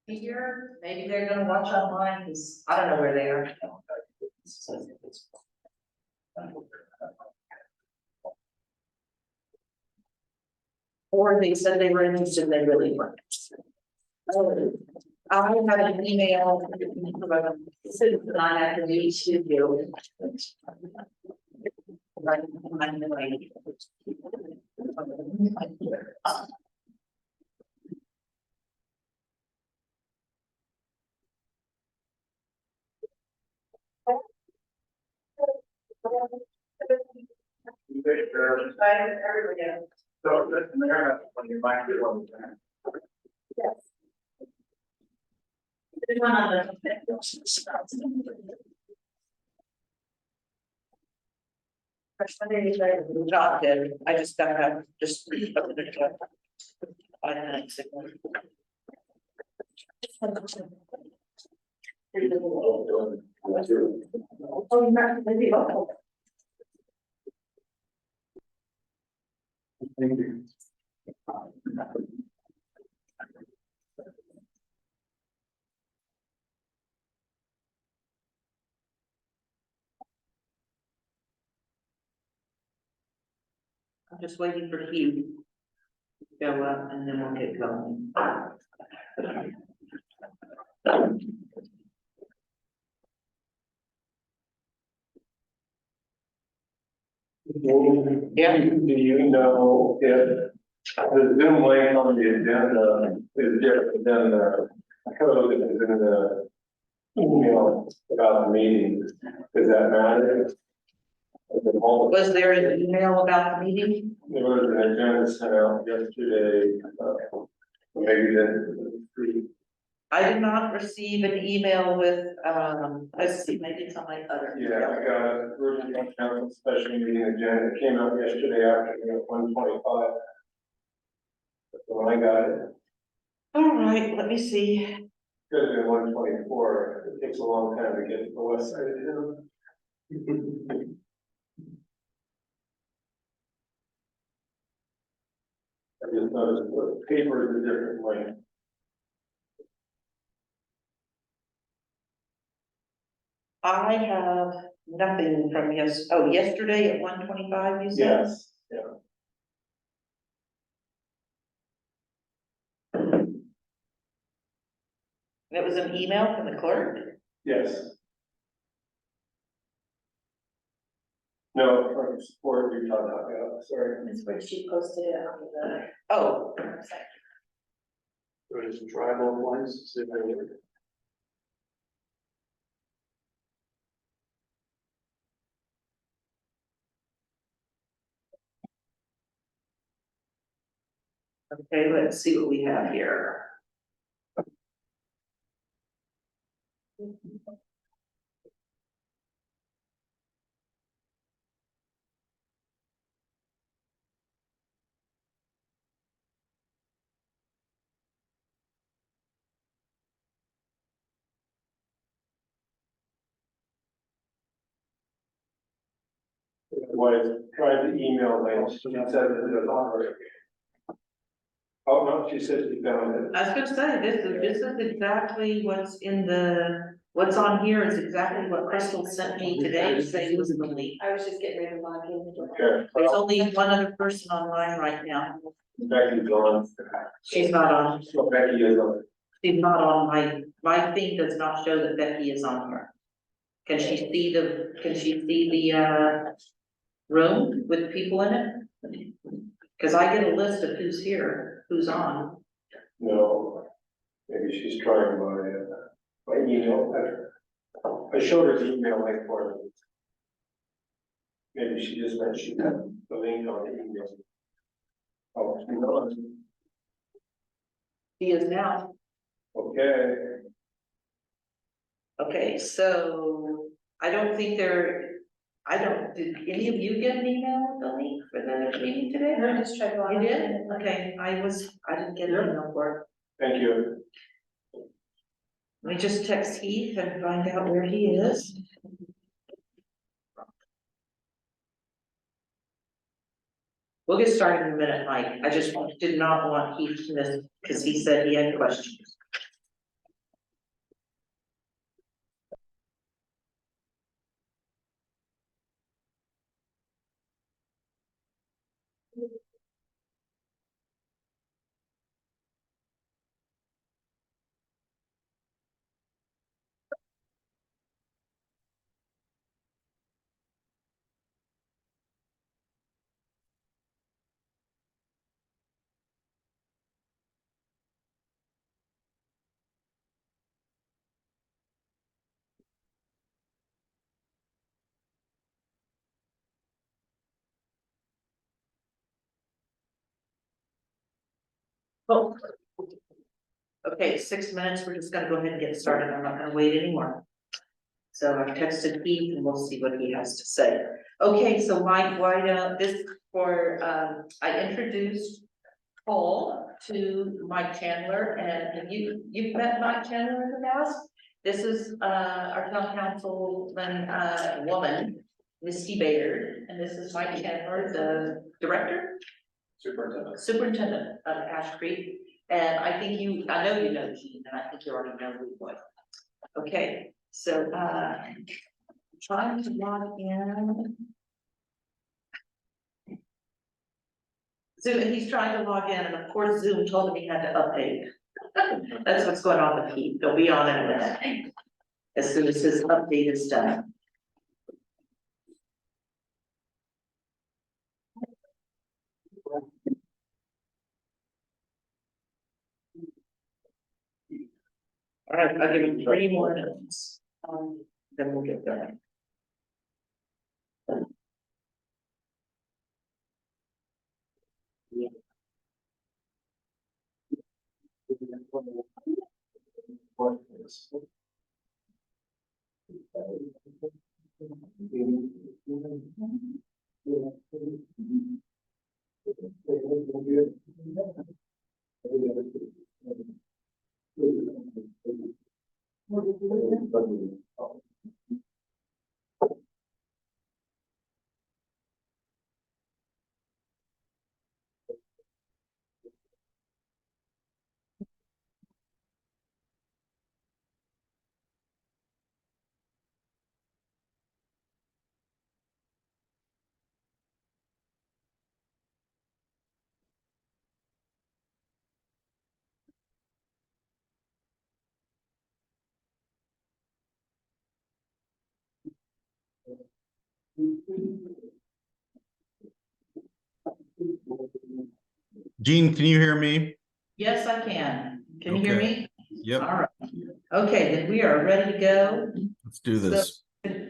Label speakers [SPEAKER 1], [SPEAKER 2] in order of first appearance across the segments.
[SPEAKER 1] Here, maybe they're gonna watch online, because I don't know where they are. Or they said they were interested, and they really weren't. I had an email from a citizen I had to do to you.
[SPEAKER 2] So that's the mayor, when you might do one.
[SPEAKER 1] Yes. There's one on the. Job did, I just gotta have, just. 5 minutes. Oh, maybe.
[SPEAKER 2] Thank you.
[SPEAKER 1] I'm just waiting for Hugh to go up and then we'll get going. Yeah.
[SPEAKER 2] Do you know if the Zoom link on the agenda is different than the code that is in the email about the meeting? Does that matter?
[SPEAKER 1] Was there an email about the meeting?
[SPEAKER 2] There was an agenda sent out yesterday, maybe then.
[SPEAKER 1] I did not receive an email with, let's see, maybe it's on my other.
[SPEAKER 2] Yeah, I got a regional council special meeting agenda, it came out yesterday afternoon at 1:25. That's when I got it,
[SPEAKER 1] All right, let me see.
[SPEAKER 2] could have been 1:24, it takes a long time to get to the west side of town. I just noticed the paper is a different way.
[SPEAKER 1] I have nothing from yesterday at 1:25, you said?
[SPEAKER 2] Yes, yeah.
[SPEAKER 1] It was an email from the clerk?
[SPEAKER 2] Yes. No, from support you're talking about, yeah, sorry.
[SPEAKER 3] That's where she posted it on the
[SPEAKER 1] Oh,
[SPEAKER 3] website.
[SPEAKER 2] Go to some tribal ones, see if they work.
[SPEAKER 1] okay, let's see what we have here.
[SPEAKER 2] Was tried to email them, she said that it was on her. Oh, no, she said she found it.
[SPEAKER 1] I was gonna say, this is exactly what's on here is exactly what Crystal sent me today to say was the link.
[SPEAKER 3] I was just getting ready to log in.
[SPEAKER 2] Okay.
[SPEAKER 1] There's only one other person online right now.
[SPEAKER 2] Becky's on.
[SPEAKER 1] She's not on,
[SPEAKER 2] So Becky is on.
[SPEAKER 1] she's not on, my thing does not show that Becky is on here. Can she see the room with people in it? Cause I get a list of who's here, who's on.
[SPEAKER 2] No, maybe she's trying by email. I showed her the email link for them. Maybe she just meant she had the link on the email. Oh, she's on.
[SPEAKER 1] She is now.
[SPEAKER 2] Okay.
[SPEAKER 1] Okay, so I don't think did any of you get an email with the link for the meeting today?
[SPEAKER 3] No, I just tried to log
[SPEAKER 1] You
[SPEAKER 3] in.
[SPEAKER 1] did? Okay, I didn't get an email for it.
[SPEAKER 2] Thank you.
[SPEAKER 1] Let me just text Heath and find out where he is. We'll get started in a minute, Mike. I just did not want Heath to miss, because he said he had questions. Oh. Okay, 6 minutes, we're just gonna go ahead and get started, I'm not gonna wait anymore. So I've texted Heath and we'll see what he has to say. Okay, so Mike, I introduced Paul to Mike Chandler, and you've met Mike Chandler in the past? This is, our town councilman, woman, Misty Baird, and this is Mike Chandler, the director? Superintendent of Ash Creek, and I know you know Gene, and I think you already know who he was. Okay, so, trying to log in. Zoom, he's trying to log in, and of course Zoom told him he had to update. That's what's going on with Pete, they'll be on in a minute, as soon as his update is done. All right, I'll give him 3 more minutes, then we'll get there.
[SPEAKER 4] Gene, can you hear me?
[SPEAKER 1] Yes, I can. Can you hear
[SPEAKER 4] Okay.
[SPEAKER 1] me?
[SPEAKER 4] Yep,
[SPEAKER 1] All right. Okay, then we are ready to go.
[SPEAKER 4] let's do this.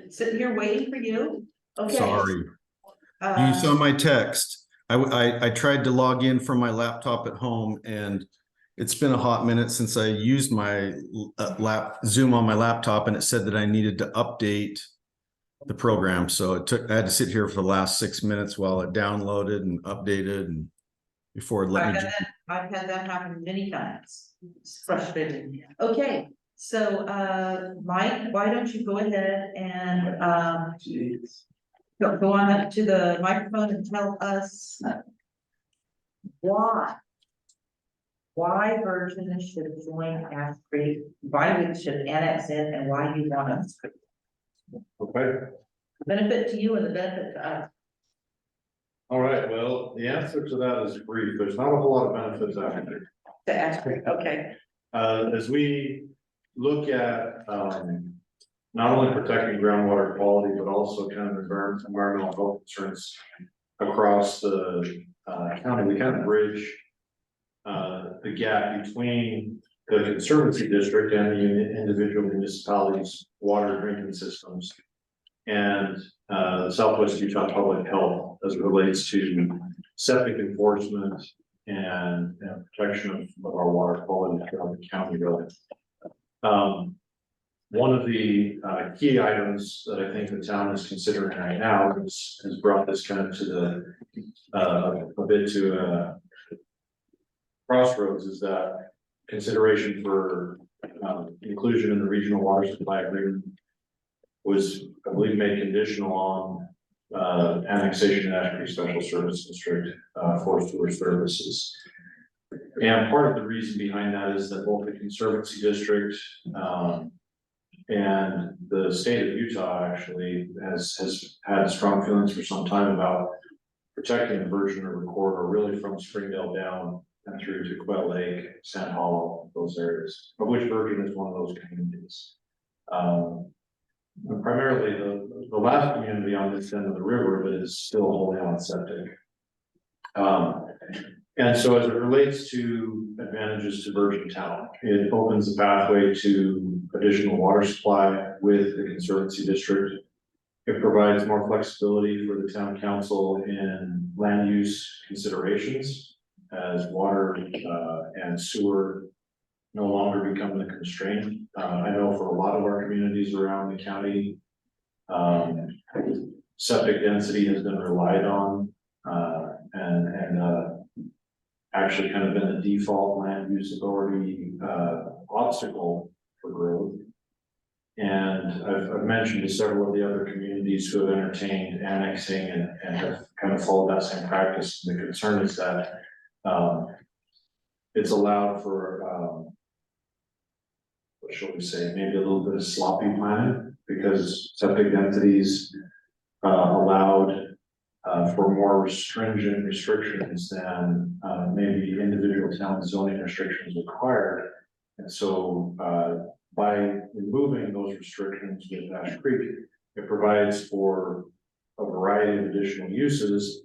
[SPEAKER 1] Sitting here waiting for you. Okay.
[SPEAKER 4] Sorry. You saw my text. I tried to log in from my laptop at home, and it's been a hot minute since I used my Zoom on my laptop, and it said that I needed to update the program. So I had to sit here for the last 6 minutes while it downloaded and updated, and before it let me.
[SPEAKER 1] I've had that happen many times. It's frustrating. Okay, so Mike, why don't you go ahead and go on up to the microphone and tell us why Virgin should join Ash Creek, why we should annex in, and why you want us.
[SPEAKER 5] Okay,
[SPEAKER 1] Benefit to you and the benefit to us.
[SPEAKER 5] all right, well, the answer to that is brief, there's not a whole lot of benefits out there.
[SPEAKER 1] To Ash Creek, okay.
[SPEAKER 5] As we look at, not only protecting groundwater quality, but also kind of environmental health concerns across the county, we kind of bridge the gap between the Conservancy District and the individual municipalities' water drinking systems and Southwest Utah Public Health as it relates to septic enforcement and protection of our water quality throughout the county, really. One of the key items that I think the town is considering right now has brought this kind of to the a bit to a crossroads, is that consideration for inclusion in the regional water supply agreement was, I believe, made conditional on annexation of Ash Creek Special Service District, for sewer services. And part of the reason behind that is that both the Conservancy District, and the state of Utah actually has had strong feelings for some time about protecting the Virgin River corridor, really from Springdale down and through to Quail Lake, Sand Hollow, those areas, of which Virgin is one of those communities. Primarily the last community on this end of the river that is still wholly on septic. And so as it relates to advantages to Virgin Town, it opens a pathway to additional water supply with the Conservancy District. It provides more flexibility for the town council in land use considerations as water and sewer no longer become the constraint. I know for a lot of our communities around the county, septic density has been relied on and actually kind of been the default land use authority obstacle for growth. And I've mentioned to several of the other communities who have entertained annexing and have kind of followed that same practice. The concern is that it's allowed for what shall we say, maybe a little bit of sloppy planning, because septic densities allowed for more stringent restrictions than maybe individual town zoning restrictions required. And so by removing those restrictions with Ash Creek, it provides for a variety of additional uses,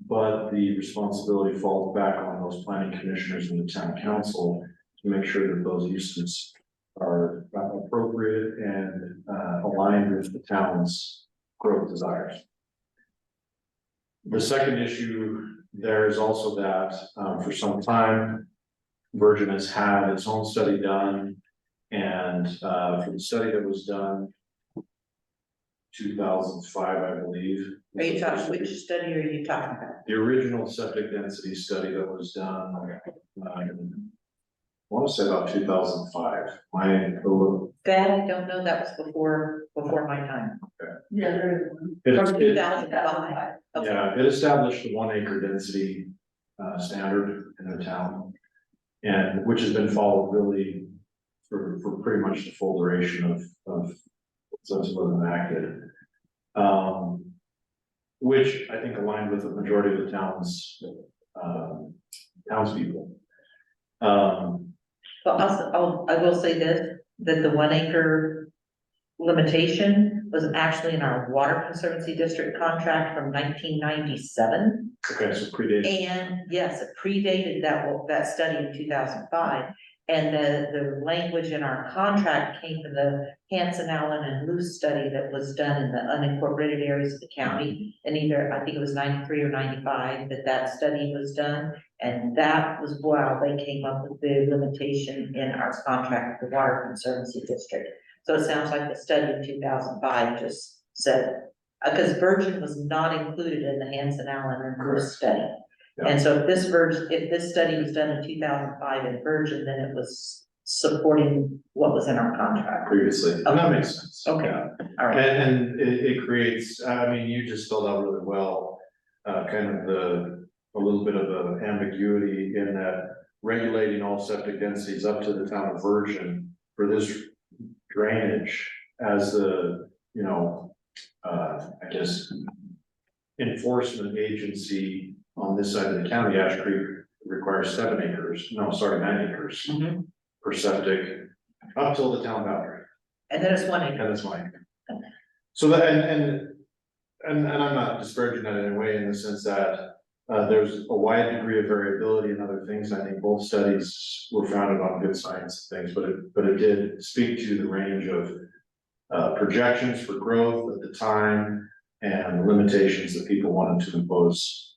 [SPEAKER 5] but the responsibility falls back on those planning commissioners and the town council to make sure that those uses are appropriate and aligned with the town's growth desires. The second issue there is also that for some time, Virgin has had its own study done, and for the study that was done 2005, I believe.
[SPEAKER 1] Are you talking, which study are you talking about?
[SPEAKER 5] The original septic density study that was done, I want to say about 2005.
[SPEAKER 1] That I don't know, that was before my time.
[SPEAKER 3] Yeah,
[SPEAKER 1] From 2005. Okay.
[SPEAKER 5] Yeah, it established the 1 acre density standard in the town. And which has been followed really for pretty much the full duration of since it was enacted. Which I think aligned with the majority of the townspeople.
[SPEAKER 1] But also, I will say this, that the 1 acre limitation was actually in our Water Conservancy District contract from 1997.
[SPEAKER 5] Okay, so predated.
[SPEAKER 1] And yes, it predated that study in 2005. And the language in our contract came from the Hanson, Allen and Luce study that was done in the unincorporated areas of the county. And either, I think it was 93 or 95 that study was done. And that was while they came up with the limitation in our contract with the Water Conservancy District. So it sounds like the study in 2005 just said, because Virgin was not included in the Hanson, Allen and Luce study.
[SPEAKER 5] Yeah.
[SPEAKER 1] And so if this study was done in 2005 in Virgin, then it was supporting what was in our contract.
[SPEAKER 5] Previously, and that makes sense.
[SPEAKER 1] Okay.
[SPEAKER 5] Yeah.
[SPEAKER 1] All right.
[SPEAKER 5] And it creates, I mean, you just spelled out really well, kind of a little bit of an ambiguity in that regulating all septic densities up to the town of Virgin for this drainage as the, I guess, enforcement agency on this side of the county. Ash Creek requires 9 acres
[SPEAKER 1] Mhm.
[SPEAKER 5] per septic up till the town boundary.
[SPEAKER 1] And then it's 1 acre.
[SPEAKER 5] And that's mine. So that, and I'm not disparaging that in any way in the sense that there's a wide degree of variability in other things. I think both studies were founded on good science things, but it did speak to the range of projections for growth at the time and limitations that people wanted to impose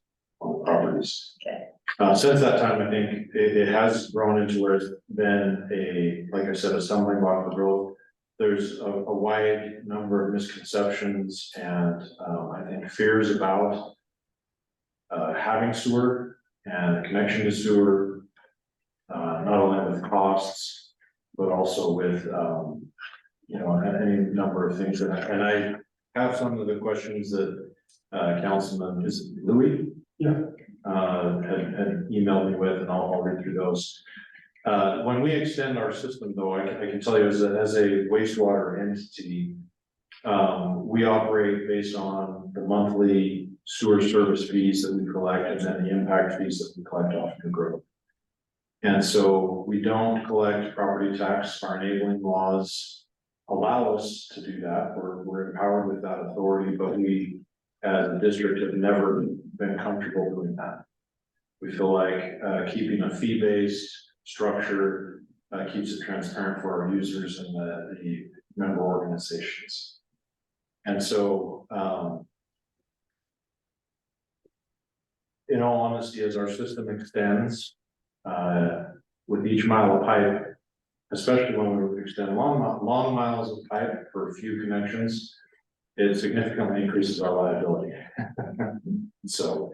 [SPEAKER 5] on the properties.
[SPEAKER 1] Okay.
[SPEAKER 5] Since that time, I think it has grown into where it's been like I said, a stumbling block for growth. There's a wide number of misconceptions and I think fears about having sewer and connection to sewer, not only with costs, but also with, any number of things. And I have some of the questions that Councilman, is it Louis?
[SPEAKER 2] Yeah.
[SPEAKER 5] Had emailed me with, and I'll read through those. When we extend our system, though, I can tell you as a wastewater entity, we operate based on the monthly sewer service fees that we collect and then the impact fees that we collect off the grove. And so we don't collect property tax. Our enabling laws allow us to do that. We're empowered with that authority, but we, as a district, have never been comfortable doing that. We feel like keeping a fee-based structure keeps it transparent for our users and the member organizations. And so, in all honesty, as our system extends, with each mile of pipe, especially when we extend long miles of pipe for a few connections, it significantly increases our liability. So,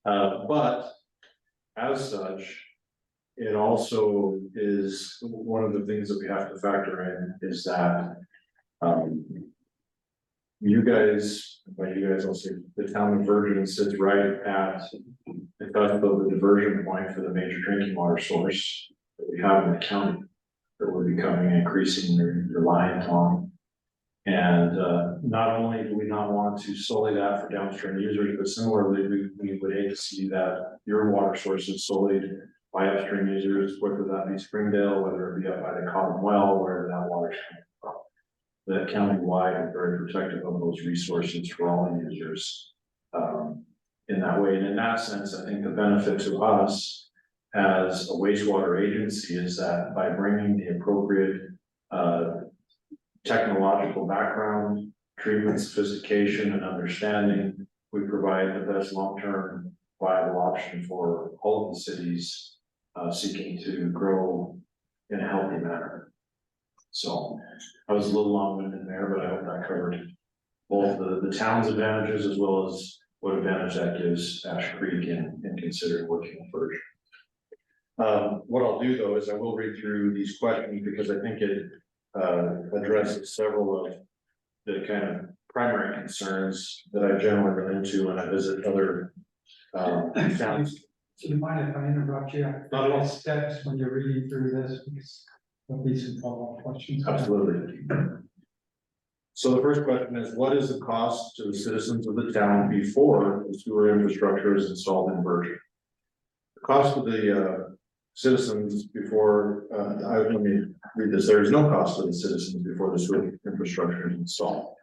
[SPEAKER 5] but as such, it also is one of the things that we have to factor in is that, you guys, by you guys, I'll say the town of Virgin sits right at the cusp of the diversion point for the major drinking water source that we have in the county that we're becoming increasingly reliant on. And not only do we not want to sully that for downstream users, but similarly, we would hate to see that your water source is sullied by upstream users, whether that be Springdale, whether it be up by the Cotton Well, wherever that water's coming from. That countywide are very protective of those resources for all users in that way. And in that sense, I think the benefit to us as a wastewater agency is that by bringing the appropriate technological background, treatment sophistication and understanding, we provide the best long-term viable option for all of the cities seeking to grow in a healthy manner. So I was a little long-winded there, but I hope that covered both the town's advantages as well as what advantage that gives Ash Creek in considering working with Virgin. What I'll do though is I will read through these questions because I think it addresses several of the kind of primary concerns that I generally run into when I visit other towns.
[SPEAKER 6] Do you mind if I interrupt you?
[SPEAKER 5] Not at all.
[SPEAKER 6] Steps when you're reading through this, because there'll be some follow-up questions.
[SPEAKER 5] Absolutely. So the first question is, what is the cost to the citizens of the town before the sewer infrastructure is installed in Virgin? The cost of the citizens before, let me read this. There is no cost to the citizens before the sewer infrastructure is installed.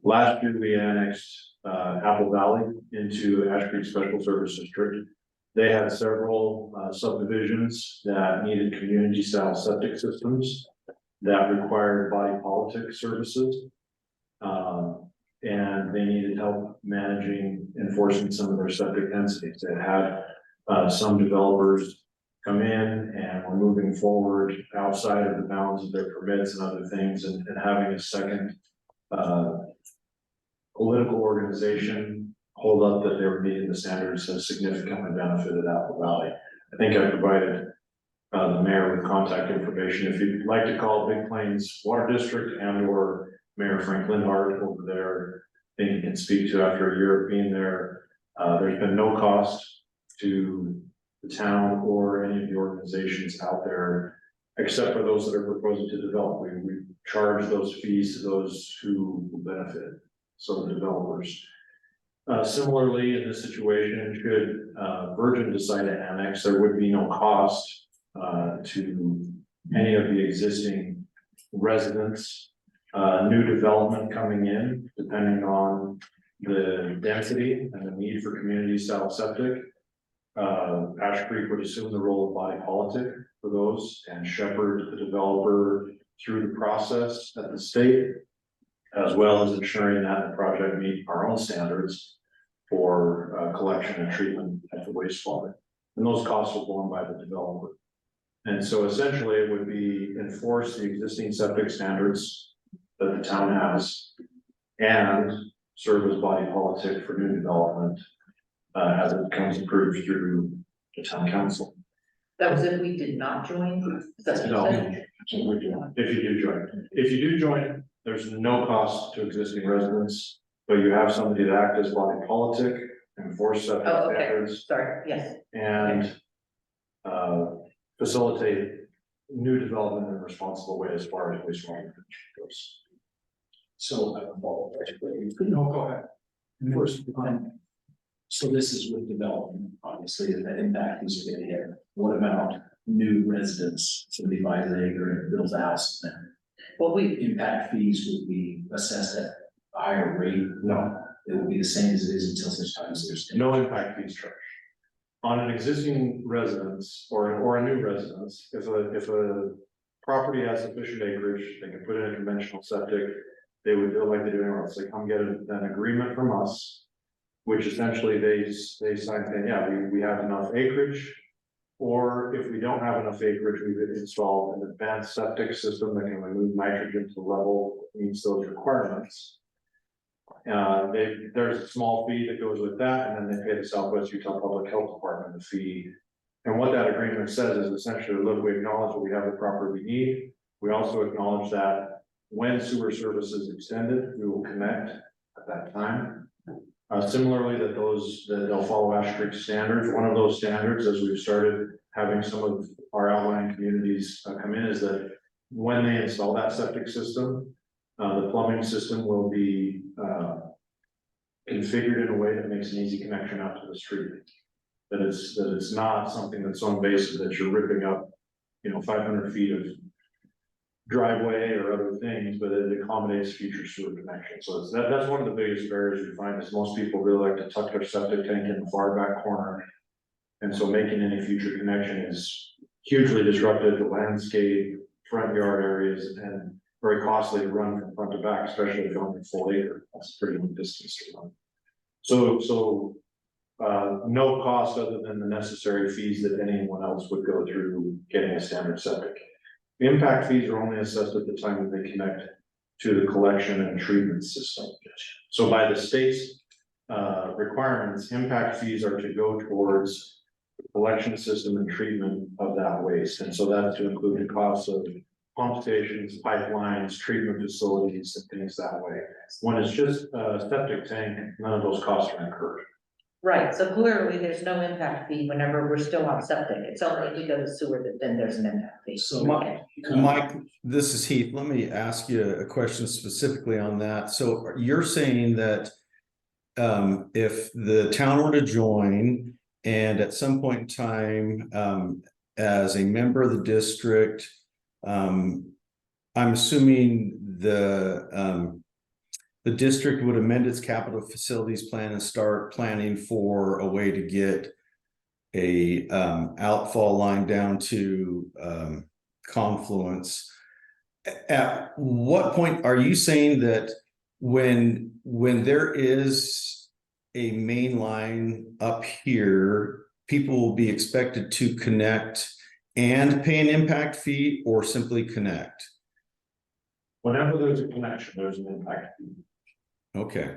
[SPEAKER 5] Last year, we annexed Apple Valley into Ash Creek Special Service District. They had several subdivisions that needed community style septic systems that required body politic services. And they needed help managing, enforcing some of their septic densities. They had some developers come in and were moving forward outside of the bounds of their permits and other things, and having a second political organization hold up that they were meeting the standards has significantly benefited Apple Valley. I think I provided the mayor with contact information. If you'd like to call Big Plains Water District and or Mayor Frank Lindhart over there, I think you can speak to after a year of being there. There's been no cost to the town or any of the organizations out there, except for those that are proposing to develop. We charge those fees to those who will benefit, so the developers. Similarly, in this situation, should Virgin decide to annex, there would be no cost to any of the existing residents. New development coming in, depending on the density and the need for community style septic. Ash Creek would assume the role of body politic for those and shepherd the developer through the process at the state, as well as ensuring that the project meet our own standards for collection and treatment at the wastewater. And those costs are borne by the developer. And so essentially it would be enforce the existing septic standards that the town has and serve as body politic for new development as it becomes approved through the town council.
[SPEAKER 1] That was if we did not join? Is that what you
[SPEAKER 5] No.
[SPEAKER 1] said?
[SPEAKER 5] If you do join, there's no cost to existing residents. But you have somebody to act as body politic, enforce septic
[SPEAKER 1] Oh, okay.
[SPEAKER 5] standards,
[SPEAKER 1] Sorry, yes,
[SPEAKER 5] and facilitate new development in a responsible way as far as wastewater management goes.
[SPEAKER 7] So I have a follow-up question.
[SPEAKER 6] No, go ahead.
[SPEAKER 7] First, so this is with development, obviously, and the impact is gonna hit. What about new residents? Somebody buys an acre and builds a house, then
[SPEAKER 1] well, we,
[SPEAKER 7] impact fees would be assessed at a higher rate? No, it will be the same as it is until such time as there's.
[SPEAKER 5] No impact fees charged. On an existing residence or a new residence, if a property has sufficient acreage, they can put in a conventional septic. They would do it like they do anywhere else. They come get an agreement from us, which essentially they sign saying, yeah, we have enough acreage. Or if we don't have enough acreage, we could install an advanced septic system that can remove nitrogen to the level that meets those requirements. There's a small fee that goes with that, and then they pay the Southwest Utah Public Health Department the fee. And what that agreement says is essentially, look, we acknowledge that we have the property we need. We also acknowledge that when sewer service is extended, we will connect at that time. Similarly, that they'll follow Ash Creek standards. One of those standards, as we've started having some of our outlying communities come in, is that when they install that septic system, the plumbing system will be configured in a way that makes an easy connection out to the street. That it's not something that's so invasive that you're ripping up, 500 feet of driveway or other things, but it accommodates future sewer connections. So that's one of the biggest barriers we find is most people really like to tuck their septic tank in the far back corner. And so making any future connection is hugely disruptive to landscape, front yard areas, and very costly to run from front to back, especially if you own a full acre. That's a pretty long distance to run. So no cost other than the necessary fees that anyone else would go through getting a standard septic. The impact fees are only assessed at the time that they connect to the collection and treatment system. So by the state's requirements, impact fees are to go towards the collection system and treatment of that waste. And so that's to include the costs of pump stations, pipelines, treatment facilities, and things that way. When it's just a septic tank, none of those costs are incurred.
[SPEAKER 1] right, so clearly there's no impact fee whenever we're still on septic. It's only if you go to sewer that then there's an impact fee.
[SPEAKER 7] So-
[SPEAKER 1] Okay.
[SPEAKER 4] Mike, this is Heath. Let me ask you a question specifically on that. So you're saying that if the town were to join and at some point in time, as a member of the district, I'm assuming the district would amend its capital facilities plan and start planning for a way to get a outfall line down to Confluence. At what point are you saying that when there is a main line up here, people will be expected to connect and pay an impact fee or simply connect?
[SPEAKER 5] Whenever there's a connection, there's an impact fee.
[SPEAKER 4] Okay.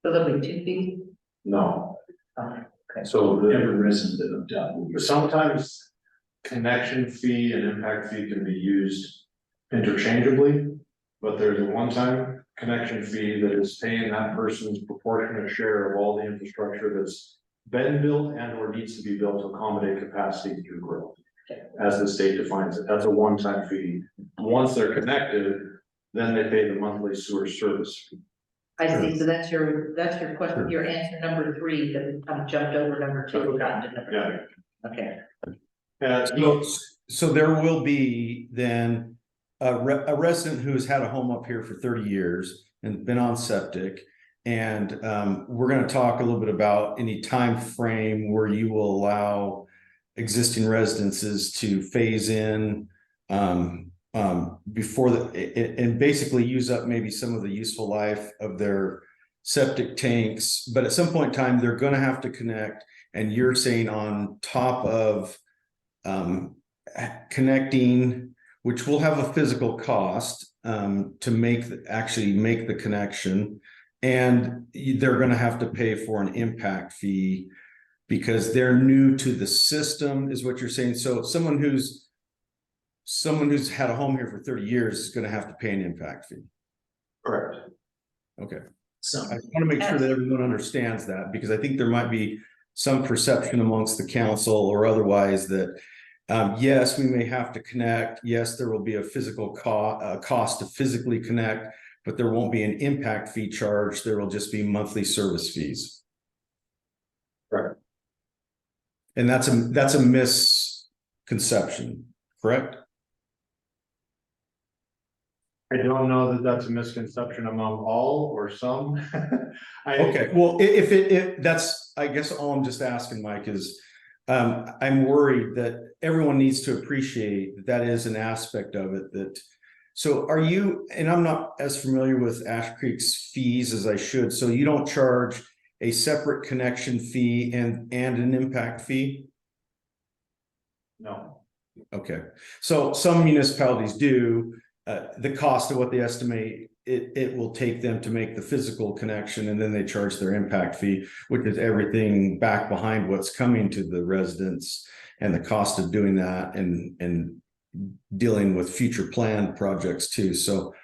[SPEAKER 1] So there'll be 2 fees?
[SPEAKER 5] No.
[SPEAKER 1] Okay.
[SPEAKER 5] So
[SPEAKER 7] Every resident of Dutton will be.
[SPEAKER 5] sometimes connection fee and impact fee can be used interchangeably, but there's a one-time connection fee that is paying that person's proportionate share of all the infrastructure that's been built and or needs to be built to accommodate capacity through growth. As the state defines it, that's a one-time fee. Once they're connected, then they pay the monthly sewer service fee.
[SPEAKER 1] I see, so that's your question, your answer number 3, that I've jumped over number 2, gotten to number
[SPEAKER 5] Yeah.
[SPEAKER 1] 3. Okay,
[SPEAKER 4] So there will be then a resident who's had a home up here for 30 years and been on septic. And we're going to talk a little bit about any time frame where you will allow existing residences to phase in before and basically use up maybe some of the useful life of their septic tanks. But at some point in time, they're going to have to connect. And you're saying on top of connecting, which will have a physical cost to actually make the connection, and they're going to have to pay for an impact fee because they're new to the system, is what you're saying. So someone who's had a home here for 30 years is going to have to pay an impact fee.
[SPEAKER 5] Correct.
[SPEAKER 4] Okay.
[SPEAKER 7] Some.
[SPEAKER 4] I want to make sure that everyone understands that, because I think there might be some perception amongst the council or otherwise that, yes, we may have to connect. Yes, there will be a physical cost to physically connect, but there won't be an impact fee charge. There will just be monthly service fees.
[SPEAKER 5] Right.
[SPEAKER 4] And that's a misconception, correct?
[SPEAKER 5] I don't know that that's a misconception among all or some.
[SPEAKER 4] Okay, well, if that's, I guess all I'm just asking, Mike, is I'm worried that everyone needs to appreciate that is an aspect of it that. So are you, and I'm not as familiar with Ash Creek's fees as I should, so you don't charge a separate connection fee and an impact fee?
[SPEAKER 5] No.
[SPEAKER 4] Okay, so some municipalities do. The cost of what they estimate it will take them to make the physical connection, and then they charge their impact fee, which is everything back behind what's coming to the residents and the cost of doing that and dealing with future planned projects too. So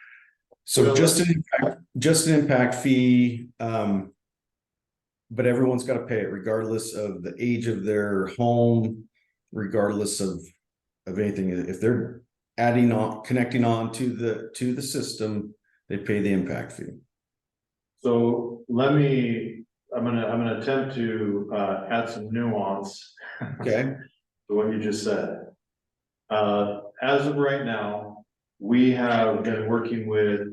[SPEAKER 5] Well,
[SPEAKER 4] just an impact fee, but everyone's got to pay it regardless of the age of their home, regardless of anything. If they're adding on, connecting on to the system, they pay the impact fee.
[SPEAKER 5] So I'm gonna attempt to add some nuance
[SPEAKER 4] Okay.
[SPEAKER 5] to what you just said. As of right now, we have been working with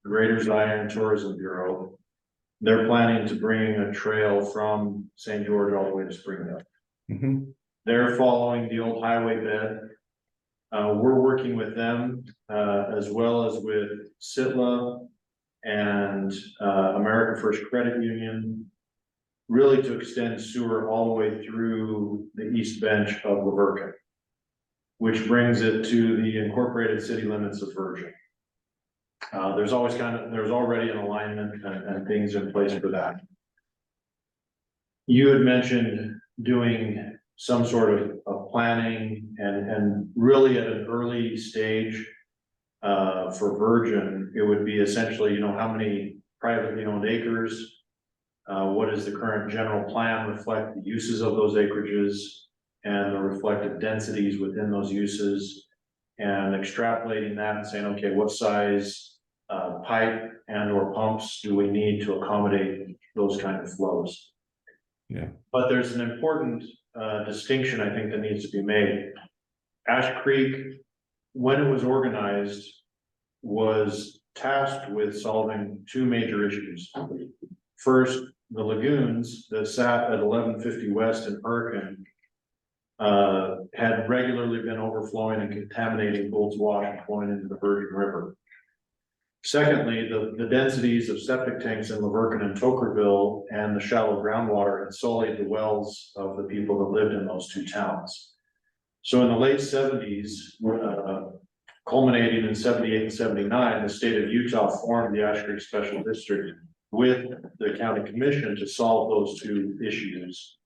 [SPEAKER 5] Greater Zion Tourism Bureau. They're planning to bring a trail from St. George all the way to Springdale.
[SPEAKER 4] Mm-hmm.
[SPEAKER 5] They're following the old highway bed. We're working with them, as well as with Sitla and, American First Credit Union, really to extend sewer all the way through the east bench of Laverton, which brings it to the incorporated city limits of Virgin. There's already an alignment and things in place for that. You had mentioned doing some sort of planning and really at an early stage. For Virgin, it would be essentially, how many privately owned acres? What does the current general plan reflect the uses of those acreages and the reflected densities within those uses? And extrapolating that and saying, okay, what size pipe and or pumps do we need to accommodate those kind of flows?
[SPEAKER 4] Yeah.
[SPEAKER 5] But there's an important distinction I think that needs to be made. Ash Creek, when it was organized, was tasked with solving two major issues. First, the lagoons that sat at 1150 West in Hurricane had regularly been overflowing and contaminating Gold's Wash and flowing into the Virgin River. Secondly, the densities of septic tanks in Laverton and Tokerville and the shallow groundwater had sullied the wells of the people that lived in those two towns. So in the late 70s, culminating in 78 and 79, the state of Utah formed the Ash Creek Special District with the county commission to solve those two issues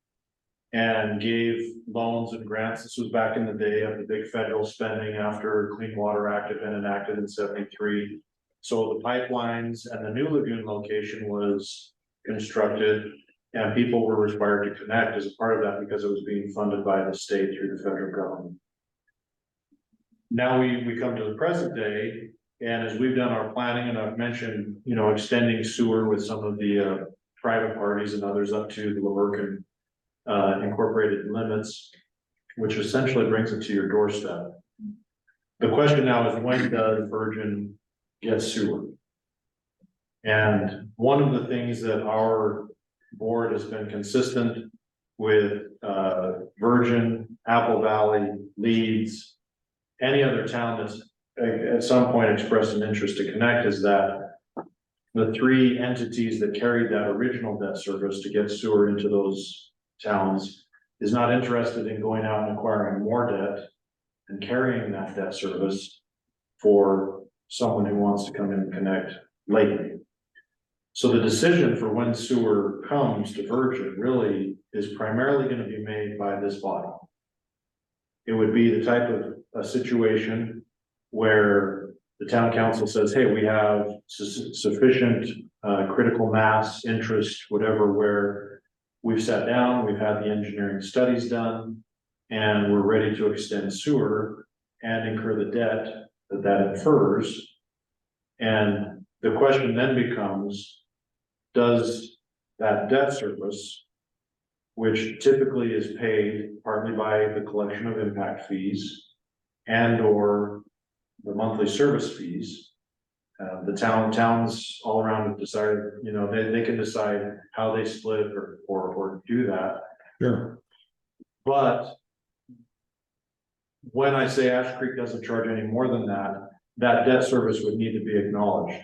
[SPEAKER 5] and gave loans and grants. This was back in the day of the big federal spending after Clean Water Act had been enacted in 73. So the pipelines and the new lagoon location was constructed and people were required to connect as a part of that because it was being funded by the state through the federal government. Now we come to the present day, and as we've done our planning, and I've mentioned, extending sewer with some of the private parties and others up to the Laverton incorporated limits, which essentially brings it to your doorstep. The question now is, when does Virgin get sewer? And one of the things that our board has been consistent with Virgin, Apple Valley, Leeds, any other town that's at some point expressed an interest to connect is that the three entities that carried that original debt service to get sewer into those towns is not interested in going out and acquiring more debt and carrying that debt service for someone who wants to come in and connect lately. So the decision for when sewer comes to Virgin really is primarily going to be made by this body. It would be the type of a situation where the town council says, hey, we have sufficient critical mass, interest, whatever, where we've sat down, we've had the engineering studies done, and we're ready to extend sewer and incur the debt that that infers. And the question then becomes, does that debt service, which typically is paid partly by the collection of impact fees and or the monthly service fees, the towns all around have decided, you know, they can decide how they split or do that.
[SPEAKER 4] Sure.
[SPEAKER 5] But when I say Ash Creek doesn't charge any more than that, that debt service would need to be acknowledged.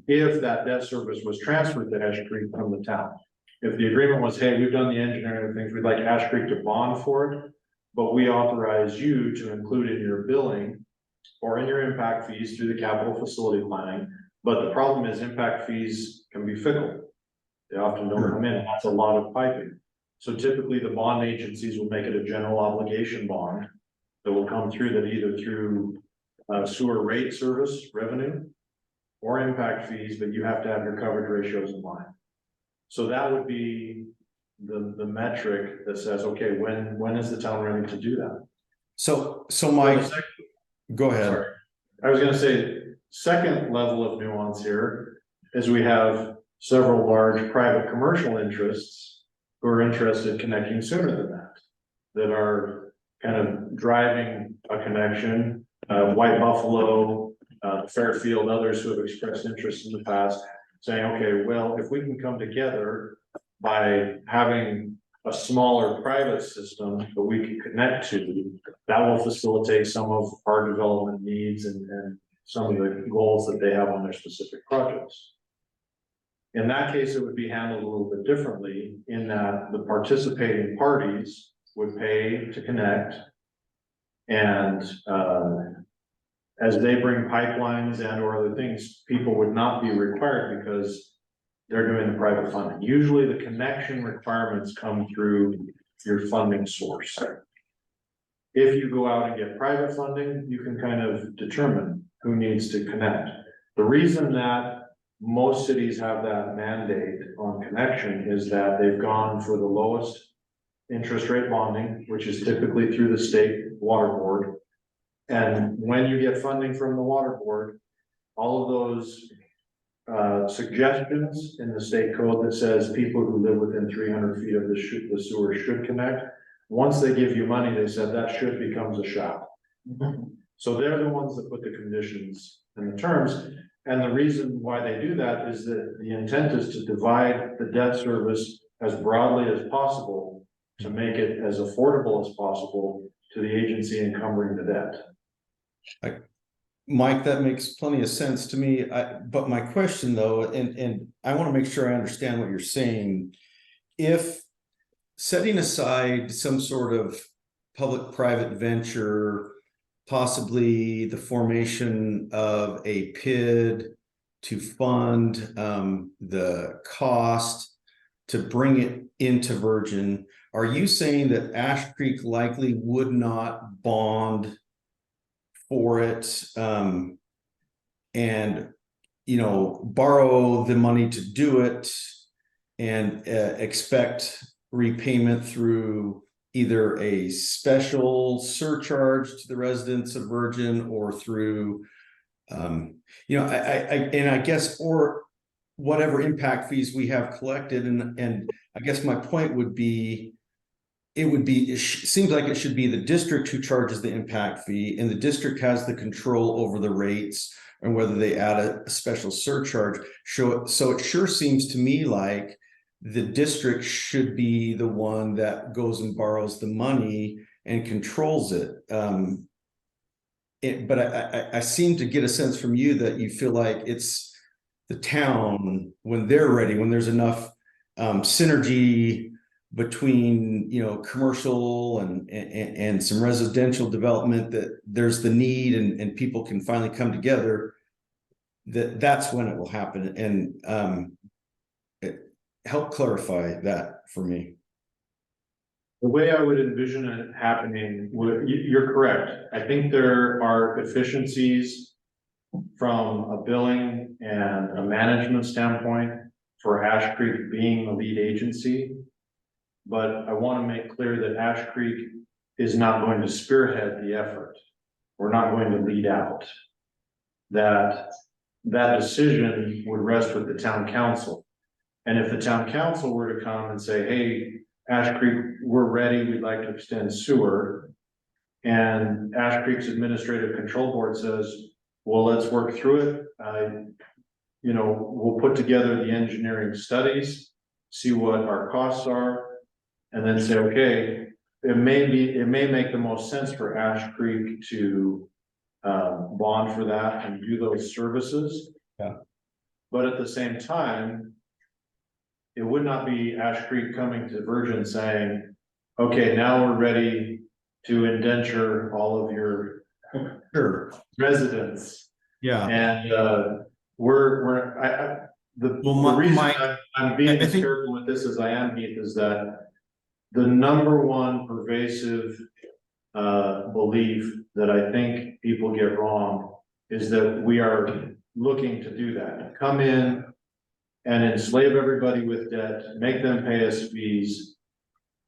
[SPEAKER 5] If that debt service was transferred to Ash Creek from the town. If the agreement was, hey, we've done the engineering and things, we'd like Ash Creek to bond for it, but we authorize you to include in your billing or in your impact fees through the capital facility planning. But the problem is impact fees can be fickle. They often don't come in, and that's a lot of piping. So typically the bond agencies will make it a general obligation bond that will come through that either through sewer rate service revenue or impact fees, but you have to have your coverage ratios in line. So that would be the metric that says, okay, when is the town ready to do that?
[SPEAKER 4] So Mike, go ahead.
[SPEAKER 5] Sorry. I was gonna say, second level of nuance here is we have several large private commercial interests who are interested in connecting sooner than that are kind of driving a connection. White Buffalo, Fairfield, others who have expressed interest in the past, saying, okay, well, if we can come together by having a smaller private system that we can connect to, that will facilitate some of our development needs and some of the goals that they have on their specific projects. In that case, it would be handled a little bit differently in that the participating parties would pay to connect. And as they bring pipelines and or other things, people would not be required because they're doing the private funding. Usually the connection requirements come through your funding source. If you go out and get private funding, you can kind of determine who needs to connect. The reason that most cities have that mandate on connection is that they've gone for the lowest interest rate bonding, which is typically through the state water board. And when you get funding from the water board, all of those suggestions in the state code that says people who live within 300 feet of the sewer should connect. Once they give you money, they said that should becomes a shall. So they're the ones that put the conditions and the terms. And the reason why they do that is that the intent is to divide the debt service as broadly as possible to make it as affordable as possible to the agency encumbering the debt.
[SPEAKER 4] Mike, that makes plenty of sense to me. But my question though, and I want to make sure I understand what you're saying. If setting aside some sort of public-private venture, possibly the formation of a PID to fund the cost to bring it into Virgin, are you saying that Ash Creek likely would not bond for it and borrow the money to do it and expect repayment through either a special surcharge to the residents of Virgin or through I guess or whatever impact fees we have collected, and I guess my point would be it seems like it should be the district who charges the impact fee, and the district has the control over the rates and whether they add a special surcharge. So it sure seems to me like the district should be the one that goes and borrows the money and controls it. But I seem to get a sense from you that you feel like it's the town when they're ready, when there's enough synergy between commercial and some residential development, that there's the need and people can finally come together, that's when it will happen. And help clarify that for me.
[SPEAKER 5] The way I would envision it happening, you're correct. I think there are efficiencies from a billing and a management standpoint for Ash Creek being the lead agency. But I want to make clear that Ash Creek is not going to spearhead the effort. We're not going to lead out. That decision would rest with the town council. And if the town council were to come and say, hey, Ash Creek, we're ready, we'd like to extend sewer. And Ash Creek's administrative control board says, well, let's work through it. We'll put together the engineering studies, see what our costs are, and then say, okay, it may make the most sense for Ash Creek to bond for that and do those services.
[SPEAKER 4] Yeah.
[SPEAKER 5] But at the same time, it would not be Ash Creek coming to Virgin saying, okay, now we're ready to indenture all of your
[SPEAKER 4] Sure.
[SPEAKER 5] residents.
[SPEAKER 4] Yeah.
[SPEAKER 5] And the
[SPEAKER 4] Well,
[SPEAKER 5] reason
[SPEAKER 4] my-
[SPEAKER 5] I'm being
[SPEAKER 4] I
[SPEAKER 5] as
[SPEAKER 4] think-
[SPEAKER 5] careful with this as I am, Heath, is that the number one pervasive belief that I think people get wrong is that we are looking to do that. Come in and enslave everybody with debt, make them pay us fees,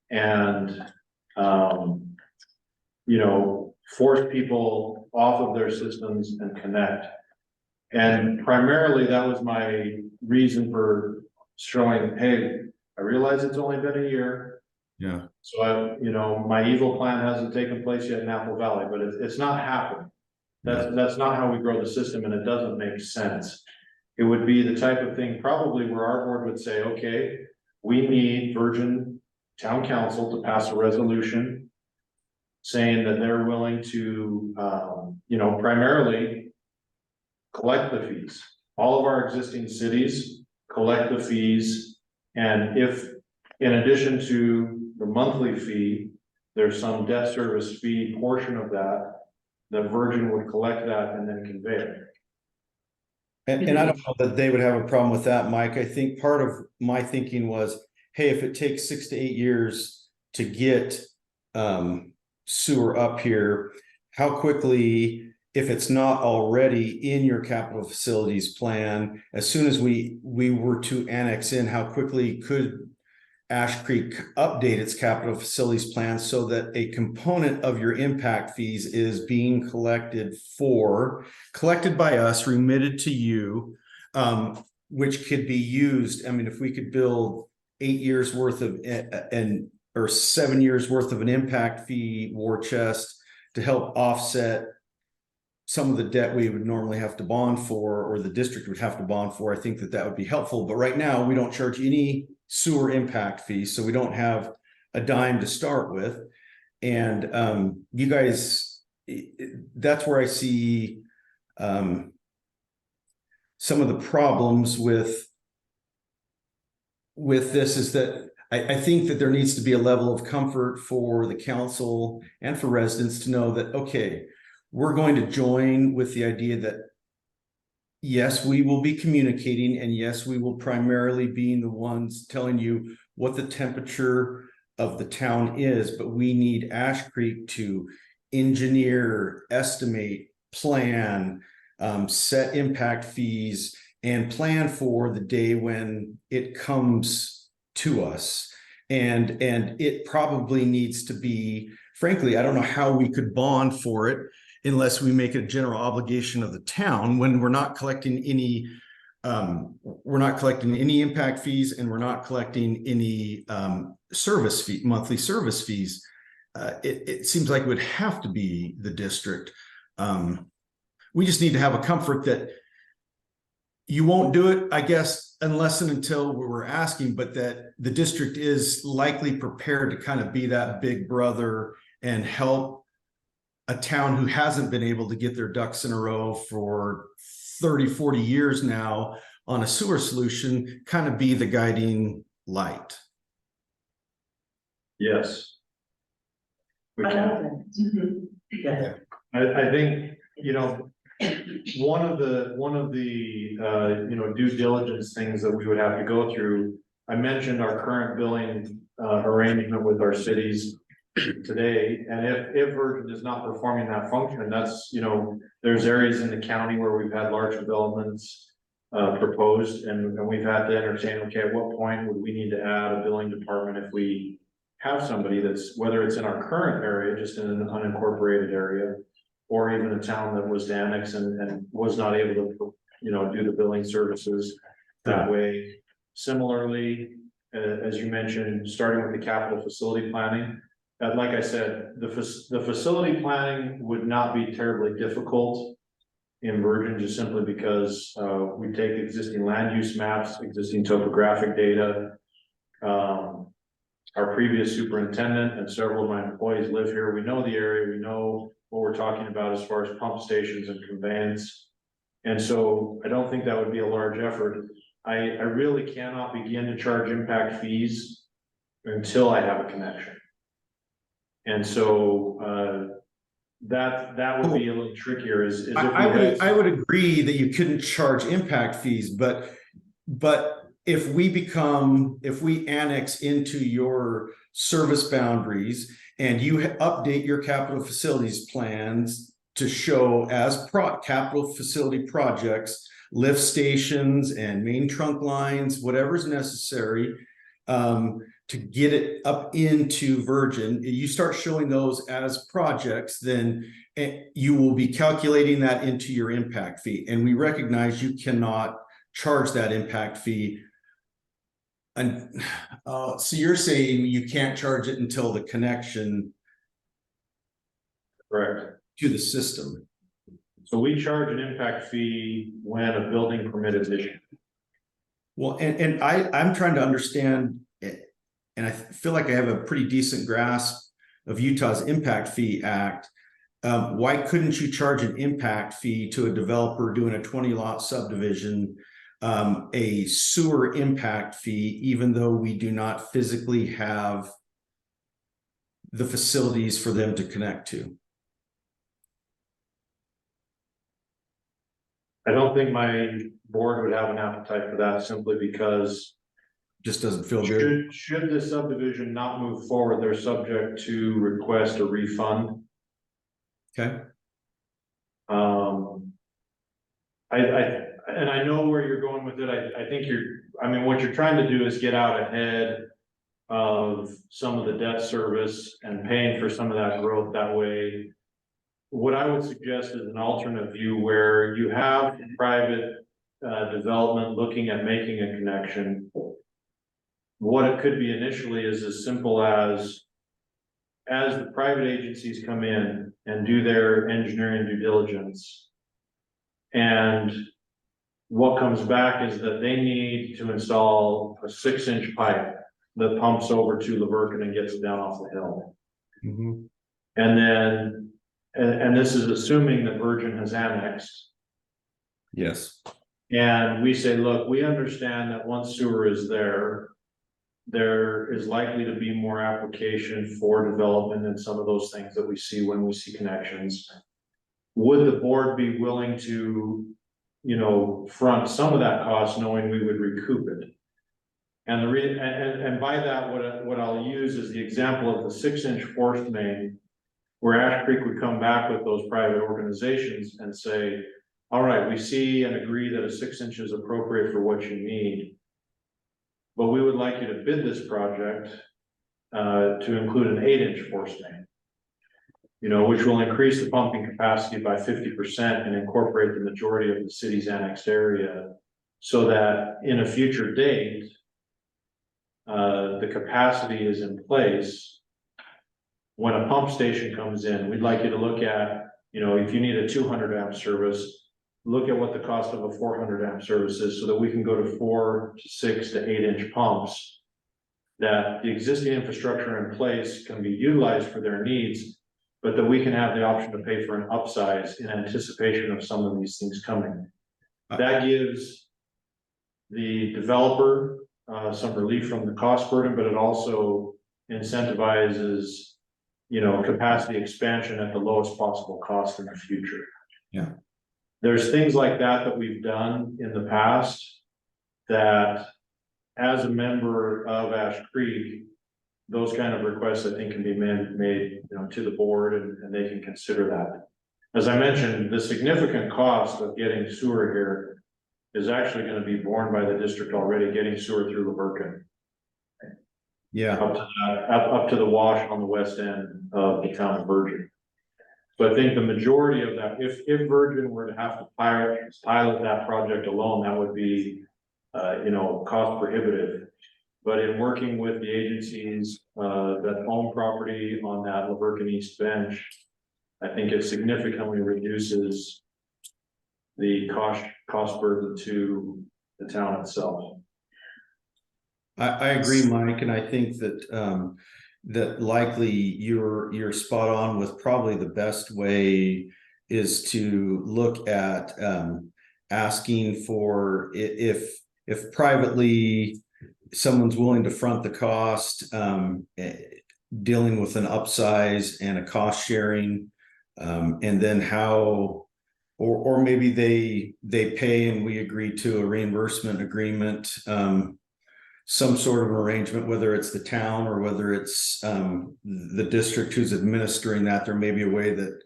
[SPEAKER 5] and force people off of their systems and connect. And primarily, that was my reason for showing, hey, I realize it's only been a year.
[SPEAKER 4] Yeah.
[SPEAKER 5] So my evil plan hasn't taken place yet in Apple Valley, but it's not happening. That's not how we grow the system, and it doesn't make sense. It would be the type of thing probably where our board would say, okay, we need Virgin Town Council to pass a resolution saying that they're willing to, primarily collect the fees. All of our existing cities collect the fees. And if, in addition to the monthly fee, there's some debt service fee portion of that, the Virgin would collect that and then convey it.
[SPEAKER 4] And I don't know that they would have a problem with that, Mike. I think part of my thinking was, hey, if it takes 6 to 8 years to get sewer up here, how quickly, if it's not already in your capital facilities plan, as soon as we were to annex in, how quickly could Ash Creek update its capital facilities plan so that a component of your impact fees is being collected by us, remitted to you, which could be used. I mean, if we could build 8 years worth of or 7 years worth of an impact fee war chest to help offset some of the debt we would normally have to bond for, or the district would have to bond for, I think that would be helpful. But right now, we don't charge any sewer impact fees, so we don't have a dime to start with. And you guys, that's where I see some of the problems with this, is that I think that there needs to be a level of comfort for the council and for residents to know that, okay, we're going to join with the idea that, yes, we will be communicating, and yes, we will primarily be the ones telling you what the temperature of the town is, but we need Ash Creek to engineer, estimate, plan, set impact fees, and plan for the day when it comes to us. And it probably needs to be, frankly, I don't know how we could bond for it unless we make it a general obligation of the town, when we're not collecting any impact fees, and we're not collecting any monthly service fees. It seems like it would have to be the district. We just need to have a comfort that you won't do it, I guess, unless and until we're asking, but that the district is likely prepared to kind of be that big brother and help a town who hasn't been able to get their ducks in a row for 30, 40 years now on a sewer solution, kind of be the guiding light.
[SPEAKER 5] Yes. We
[SPEAKER 1] I
[SPEAKER 5] can.
[SPEAKER 1] know that. Yeah.
[SPEAKER 5] I think, one of the due diligence things that we would have to go through, I mentioned our current billing arrangement with our cities. today, and if Virgin is not performing that function, that's, there's areas in the county where we've had large developments proposed, and we've had to entertain, okay, at what point would we need to add a billing department if we have somebody that's, whether it's in our current area, just in an unincorporated area, or even a town that was to annex and was not able to, do the billing services that way. Similarly, as you mentioned, starting with the capital facility planning, like I said, the facility planning would not be terribly difficult in Virgin, just simply because we take existing land use maps, existing topographic data. Our previous superintendent and several of my employees live here. We know the area, we know what we're talking about as far as pump stations and conveyance. And so I don't think that would be a large effort. I really cannot begin to charge impact fees until I have a connection. And so that would be a little trickier is if we
[SPEAKER 4] I would agree that you couldn't charge impact fees, but if we annex into your service boundaries and you update your capital facilities plans to show as capital facility projects, lift stations and main trunk lines, whatever's necessary, to get it up into Virgin, you start showing those as projects, then you will be calculating that into your impact fee. And we recognize you cannot charge that impact fee. And so you're saying you can't charge it until the connection
[SPEAKER 5] correct
[SPEAKER 4] to the system.
[SPEAKER 5] So we charge an impact fee when a building permit is issued.
[SPEAKER 4] Well, and I'm trying to understand it, and I feel like I have a pretty decent grasp of Utah's Impact Fee Act. Why couldn't you charge an impact fee to a developer doing a 20-lot subdivision, a sewer impact fee, even though we do not physically have the facilities for them to connect to?
[SPEAKER 5] I don't think my board would have an appetite for that, simply because
[SPEAKER 4] Just doesn't feel good.
[SPEAKER 5] should the subdivision not move forward, they're subject to request a refund.
[SPEAKER 4] Okay.
[SPEAKER 5] I know where you're going with it. I think what you're trying to do is get out ahead of some of the debt service and paying for some of that growth that way. What I would suggest is an alternate view where you have private development looking at making a connection. What it could be initially is as simple as the private agencies come in and do their engineering due diligence, and what comes back is that they need to install a 6-inch pipe that pumps over to Laverton and gets it down off the hill.
[SPEAKER 4] Mm-hmm.
[SPEAKER 5] And then, and this is assuming that Virgin has annexed.
[SPEAKER 4] Yes.
[SPEAKER 5] And we say, look, we understand that once sewer is there is likely to be more application for development and some of those things that we see when we see connections. Would the board be willing to, front some of that cost, knowing we would recoup it? And and by that, what I'll use is the example of the 6-inch forced main, where Ash Creek would come back with those private organizations and say, all right, we see and agree that a 6-inch is appropriate for what you need, but we would like you to bid this project to include an 8-inch forced main, which will increase the pumping capacity by 50% and incorporate the majority of the city's annexed area, so that in a future date, the capacity is in place. When a pump station comes in, we'd like you to look at, if you need a 200 amp service, look at what the cost of a 400 amp service is, so that we can go to 4 to 6 to 8-inch pumps, that the existing infrastructure in place can be utilized for their needs, but that we can have the option to pay for an upsize in anticipation of some of these things coming. That gives the developer some relief from the cost burden, but it also incentivizes, capacity expansion at the lowest possible cost in the future.
[SPEAKER 4] Yeah.
[SPEAKER 5] There's things like that we've done in the past that, as a member of Ash Creek, those kind of requests, I think, can be made, you know, to the board and they can consider that. As I mentioned, the significant cost of getting sewer here is actually gonna be borne by the district already, getting sewer through Laverton.
[SPEAKER 4] Yeah,
[SPEAKER 5] Up to the wash on the west end of the town of Virgin. So I think the majority of that, if Virgin were to have to pilot that project alone, that would be, you know, cost prohibitive. But in working with the agencies, that own property on that Laverton East Bench, I think it significantly reduces the cost burden to the town itself.
[SPEAKER 4] I agree, Mike, and I think that that likely you're spot on with probably the best way is to look at asking for if privately someone's willing to front the cost, dealing with an upsize and a cost sharing, and then how, or maybe they pay and we agree to a reimbursement agreement, some sort of arrangement, whether it's the town or whether it's the district who's administering that. There may be a way that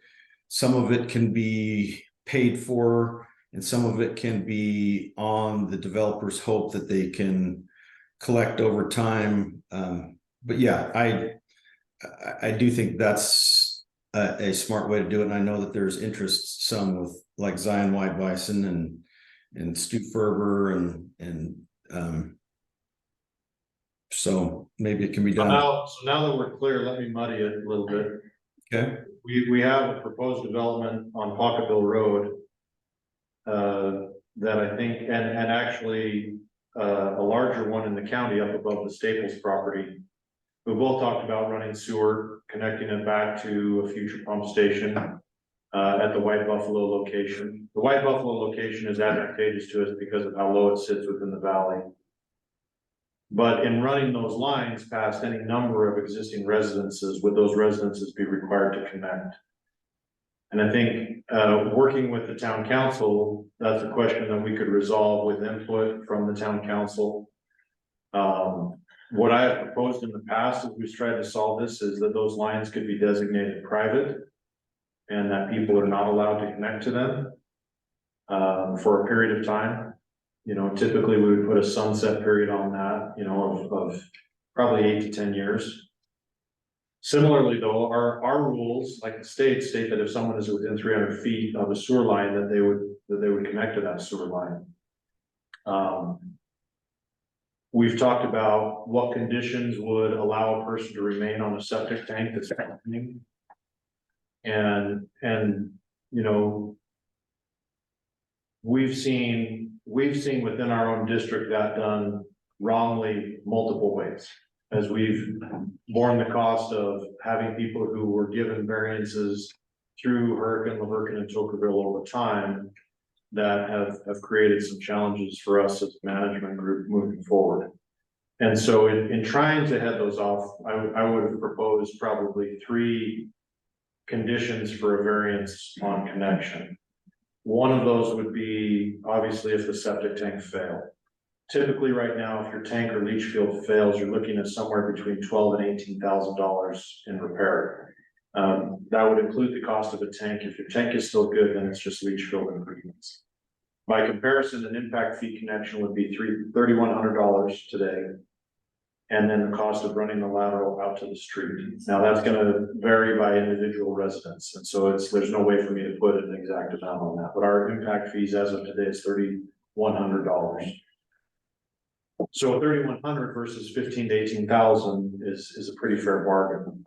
[SPEAKER 4] some of it can be paid for and some of it can be on the developer's hope that they can collect over time. But yeah, I do think that's a smart way to do it. And I know that there's interest some with like Zion White Bison and Stu Ferber and so maybe it can be done.
[SPEAKER 5] So now that we're clear, let me muddy it a little bit.
[SPEAKER 4] Okay.
[SPEAKER 5] We have a proposed development on Pocketville Road. That I think, and actually, a larger one in the county up above the Staples property. We both talked about running sewer, connecting it back to a future pump station. At the White Buffalo location. The White Buffalo location is advantageous to us because of how low it sits within the valley. But in running those lines past any number of existing residences, would those residences be required to connect? And I think, working with the town council, that's a question that we could resolve with input from the town council. What I have proposed in the past, as we've tried to solve this, is that those lines could be designated private. And that people are not allowed to connect to them. For a period of time. You know, typically we would put a sunset period on that, you know, of probably 8 to 10 years. Similarly, though, our rules, like the state that if someone is within 300 feet of a sewer line, that they would connect to that sewer line. We've talked about what conditions would allow a person to remain on a septic tank that's happening. And, you know, we've seen within our own district that done wrongly multiple ways. As we've borne the cost of having people who were given variances through Hurricane, Laverton, and Tocqueville over time that have created some challenges for us as a management group moving forward. And so in trying to head those off, I would have proposed probably 3 conditions for a variance on connection. One of those would be obviously if the septic tank failed. Typically right now, if your tank or leach field fails, you're looking at somewhere between $12,000 and $18,000 in repair. That would include the cost of a tank. If your tank is still good, then it's just leach field improvements. By comparison, an impact fee connection would be $3,100 today. And then the cost of running the lateral out to the street. Now that's gonna vary by individual residents. And so there's no way for me to put an exact amount on that, but our impact fees as of today is $3,100. So $3,100 versus $15,000 to $18,000 is a pretty fair bargain.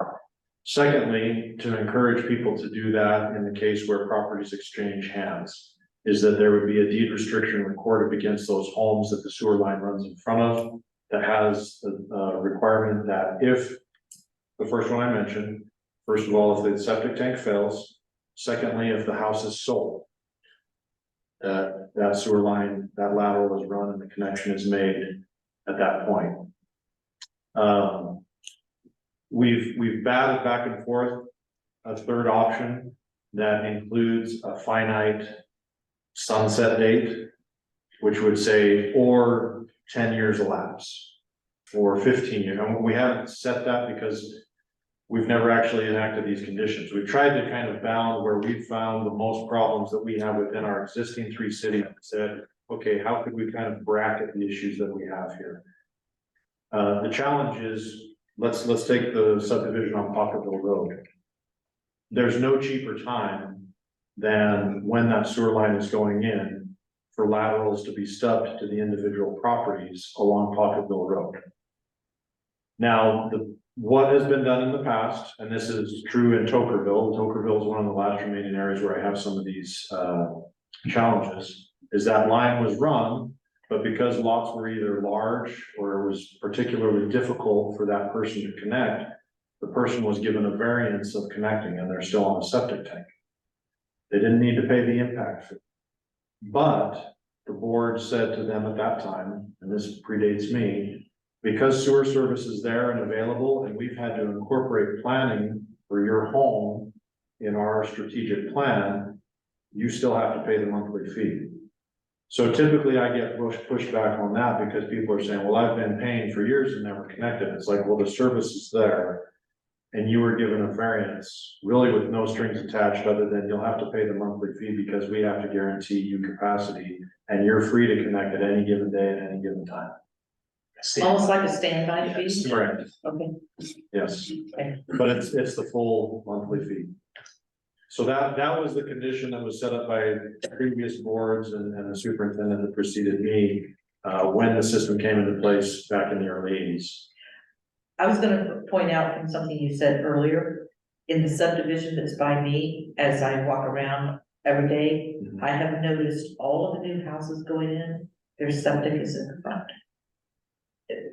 [SPEAKER 5] Secondly, to encourage people to do that in the case where properties exchange hands, is that there would be a deed restriction recorded against those homes that the sewer line runs in front of. That has a requirement that if the first one I mentioned, first of all, if the septic tank fails, secondly, if the house is sold, that sewer line, that lateral is run and the connection is made at that point. We've batted back and forth a third option that includes a finite sunset date, which would say, or 10 years elapse. for 15 years, and we haven't set that because we've never actually enacted these conditions. We've tried to kind of bound where we found the most problems that we have within our existing 3 cities, and said, okay, how could we kind of bracket the issues that we have here? The challenge is, let's take the subdivision on Pocketville Road. There's no cheaper time than when that sewer line is going in for laterals to be stubbed to the individual properties along Pocketville Road. Now, what has been done in the past, and this is true in Tokerville. Tokerville is one of the last remaining areas where I have some of these challenges, is that line was run, but because lots were either large or it was particularly difficult for that person to connect, the person was given a variance of connecting and they're still on a septic tank. They didn't need to pay the impact fee. But the board said to them at that time, and this predates me, because sewer service is there and available, and we've had to incorporate planning for your home in our strategic plan, you still have to pay the monthly fee. So typically I get pushback on that because people are saying, well, I've been paying for years and never connected. It's like, well, the service is there. And you were given a variance, really with no strings attached, other than you'll have to pay the monthly fee because we have to guarantee you capacity. And you're free to connect at any given day at any given time.
[SPEAKER 1] Almost like a standby fee?
[SPEAKER 7] Yes.
[SPEAKER 5] Correct.
[SPEAKER 1] Okay.
[SPEAKER 5] Yes,
[SPEAKER 1] Okay.
[SPEAKER 5] but it's the full monthly fee. So that was the condition that was set up by previous boards and the superintendent that preceded me, when the system came into place back in the early 80s.
[SPEAKER 1] I was gonna point out from something you said earlier, in the subdivision that's by me, as I walk around every day, I have noticed all of the new houses going in, their septic is in the front.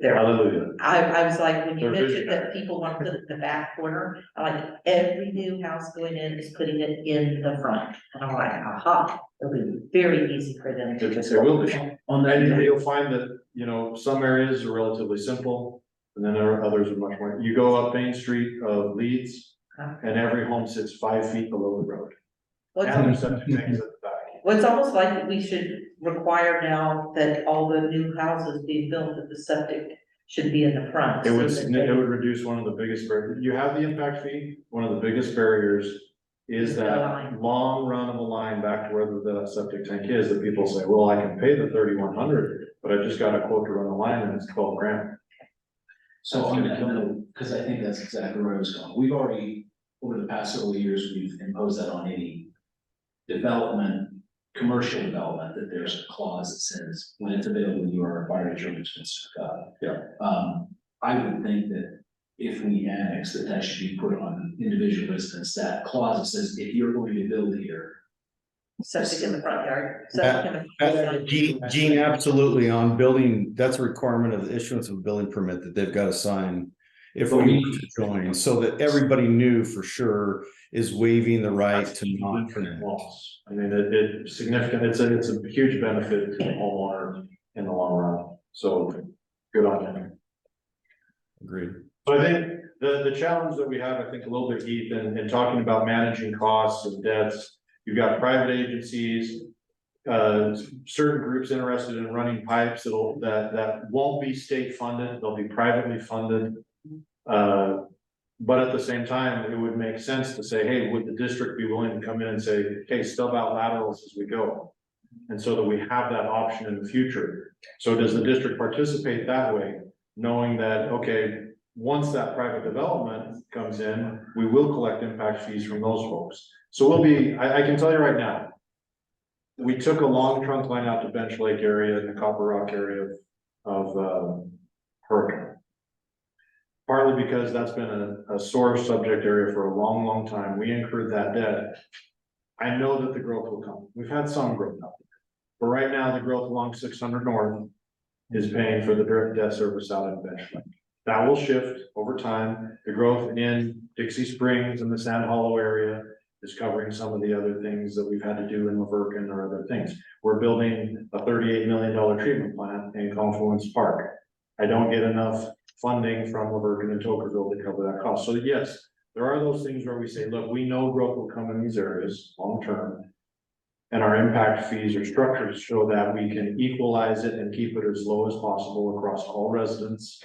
[SPEAKER 1] There,
[SPEAKER 5] Hallelujah.
[SPEAKER 1] I was like, when you
[SPEAKER 5] They're
[SPEAKER 1] mentioned
[SPEAKER 5] vision.
[SPEAKER 1] that people want to put it in the back corner, I'm like, every new house going in is putting it in the front. And I'm like, aha, it'll be very easy for them to just.
[SPEAKER 5] It will be.
[SPEAKER 7] On that,
[SPEAKER 5] And you'll find that, you know, some areas are relatively simple, and then there are others are much more. You go up Main Street of Leeds, and every home sits 5 feet below the road.
[SPEAKER 1] Well, it's
[SPEAKER 5] And
[SPEAKER 1] almost-
[SPEAKER 5] there's septic tanks at the back.
[SPEAKER 1] well, it's almost like we should require now that all the new houses being built, that the septic should be in the front.
[SPEAKER 5] It would,
[SPEAKER 1] so that
[SPEAKER 5] it would reduce one of the biggest barriers. You have the impact fee, one of the biggest barriers is
[SPEAKER 1] The
[SPEAKER 5] that
[SPEAKER 1] line.
[SPEAKER 5] long run of a line back to where the septic tank is, that people say, well, I can pay the 3,100, but I just got a quote to run the line and it's 12 grand.
[SPEAKER 7] So on that note, because I think that's exactly where I was going, we've already, over the past several years, we've imposed that on any development, commercial development, that there's a clause that says, when it's available, you are required to charge expenses. I would think that if we annex, that should be put on individual residents, that clause that says, if you're going to build here.
[SPEAKER 1] Septic in the front yard. septic in the front yard.
[SPEAKER 4] Gene, absolutely, on building, that's a requirement of the issuance of a building permit that they've got to sign. If we need to join, so that everybody knew for sure is waiving the right
[SPEAKER 5] That's
[SPEAKER 4] to not
[SPEAKER 5] infinite
[SPEAKER 4] connect.
[SPEAKER 5] loss. I mean, it's significant, it's a huge benefit to the homeowner in the long run, so good on them.
[SPEAKER 4] Agreed.
[SPEAKER 5] So I think the challenge that we have, I think a little bit, Heath, in talking about managing costs and debts, you've got private agencies, certain groups interested in running pipes that won't be state funded, they'll be privately funded. But at the same time, it would make sense to say, hey, would the district be willing to come in and say, hey, stub out laterals as we go? And so that we have that option in the future. So does the district participate that way, knowing that, okay, once that private development comes in, we will collect impact fees from those folks. So we'll be, I can tell you right now, we took a long trunk line out to Bench Lake area and the Copper Rock area of Hurricane. Partly because that's been a sore subject area for a long, long time. We incurred that debt. I know that the growth will come. We've had some growth out there. But right now, the growth along 600 North is paying for the direct debt service out in Bench Lake. That will shift over time. The growth in Dixie Springs and the Sand Hollow area is covering some of the other things that we've had to do in Laverton or other things. We're building a $38 million treatment plant in Confluence Park. I don't get enough funding from Laverton and Tokerville to cover that cost. So yes, there are those things where we say, look, we know growth will come in these areas long term. And our impact fees are structured so that we can equalize it and keep it as low as possible across all residents.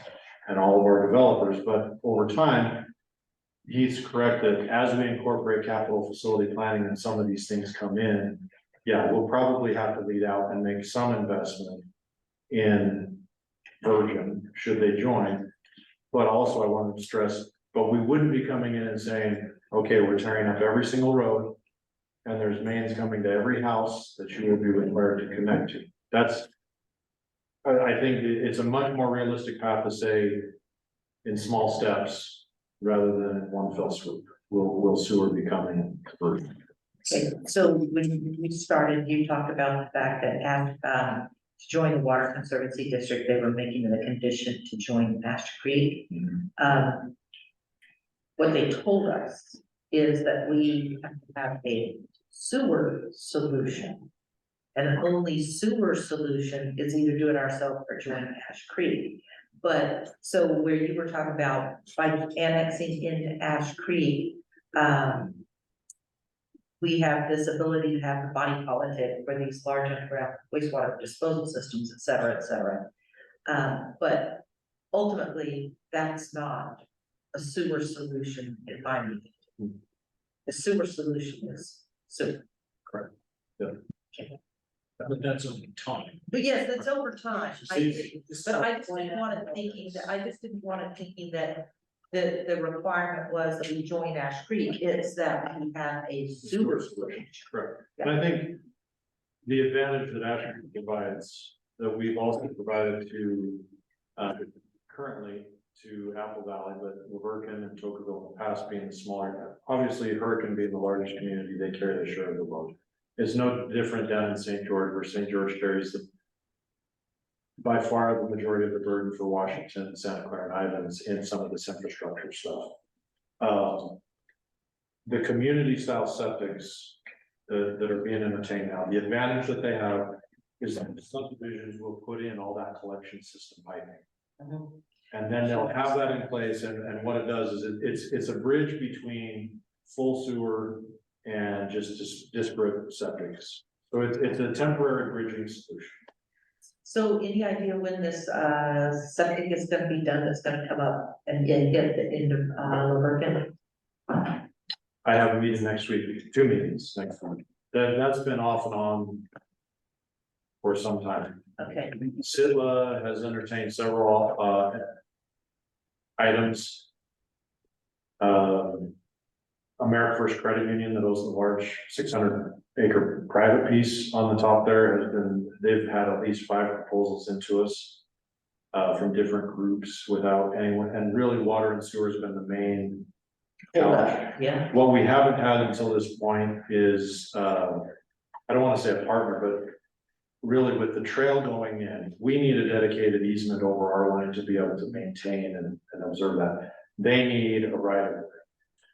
[SPEAKER 5] and all of our developers, but over time. He's correct that as we incorporate capital facility planning and some of these things come in, yeah, we'll probably have to lead out and make some investment in Virgin, should they join. But also I wanted to stress, but we wouldn't be coming in and saying, okay, we're tearing up every single road. And there's mains coming to every house that you will be required to connect to. That's. I think it's a much more realistic path to say in small steps rather than in one fell swoop. Will sewer be coming first?
[SPEAKER 1] Okay, so when we started, you talked about the fact that to join the Water Conservancy District, they were making it a condition to join Ash Creek. What they told us is that we have to have a sewer solution. And the only sewer solution is either do it ourselves or join Ash Creek. But so where you were talking about by annexing into Ash Creek, we have this ability to have the body politic for these large underground wastewater disposal systems, et cetera, et cetera. But ultimately, that's not a sewer solution in my opinion. The sewer solution is sewer.
[SPEAKER 5] Correct. Yeah.
[SPEAKER 1] Okay.
[SPEAKER 7] But that's over time.
[SPEAKER 1] But yes, that's over time.
[SPEAKER 5] See,
[SPEAKER 1] But I just didn't want it thinking that, the requirement was that we join Ash Creek, it's that we have a sewer solution.
[SPEAKER 5] Correct. And I think the advantage that Asher provides, that we've also provided to, currently to Apple Valley, but Laverton and Tocqueville in the past being the smaller, obviously Hurricane being the largest community, they carry their share of the load. It's no different down in St. George, where St. George carries by far the majority of the burden for Washington, Santa Clara, and Ivans in some of this infrastructure stuff. The community style septics that are being entertained now, the advantage that they have is that the subdivisions will put in all that collection system piping. And then they'll have that in place, and what it does is it's a bridge between full sewer and just disparate septics. So it's a temporary bridging solution.
[SPEAKER 1] So any idea when this septic is gonna be done, that's gonna come up and get the end of Laverton?
[SPEAKER 5] I have a meeting next week, 2 meetings next week. That's been off and on for some time.
[SPEAKER 1] Okay,
[SPEAKER 5] Sitla has entertained several items. America First Credit Union, that owns the large 600-acre private piece on the top there, they've had at least 5 proposals into us from different groups without anyone, and really water and sewer has been the main challenge.
[SPEAKER 1] yeah,
[SPEAKER 5] What we haven't had until this point is, I don't want to say a partner, but really with the trail going in, we need a dedicated easement over our line to be able to maintain and observe that. They need a right of way.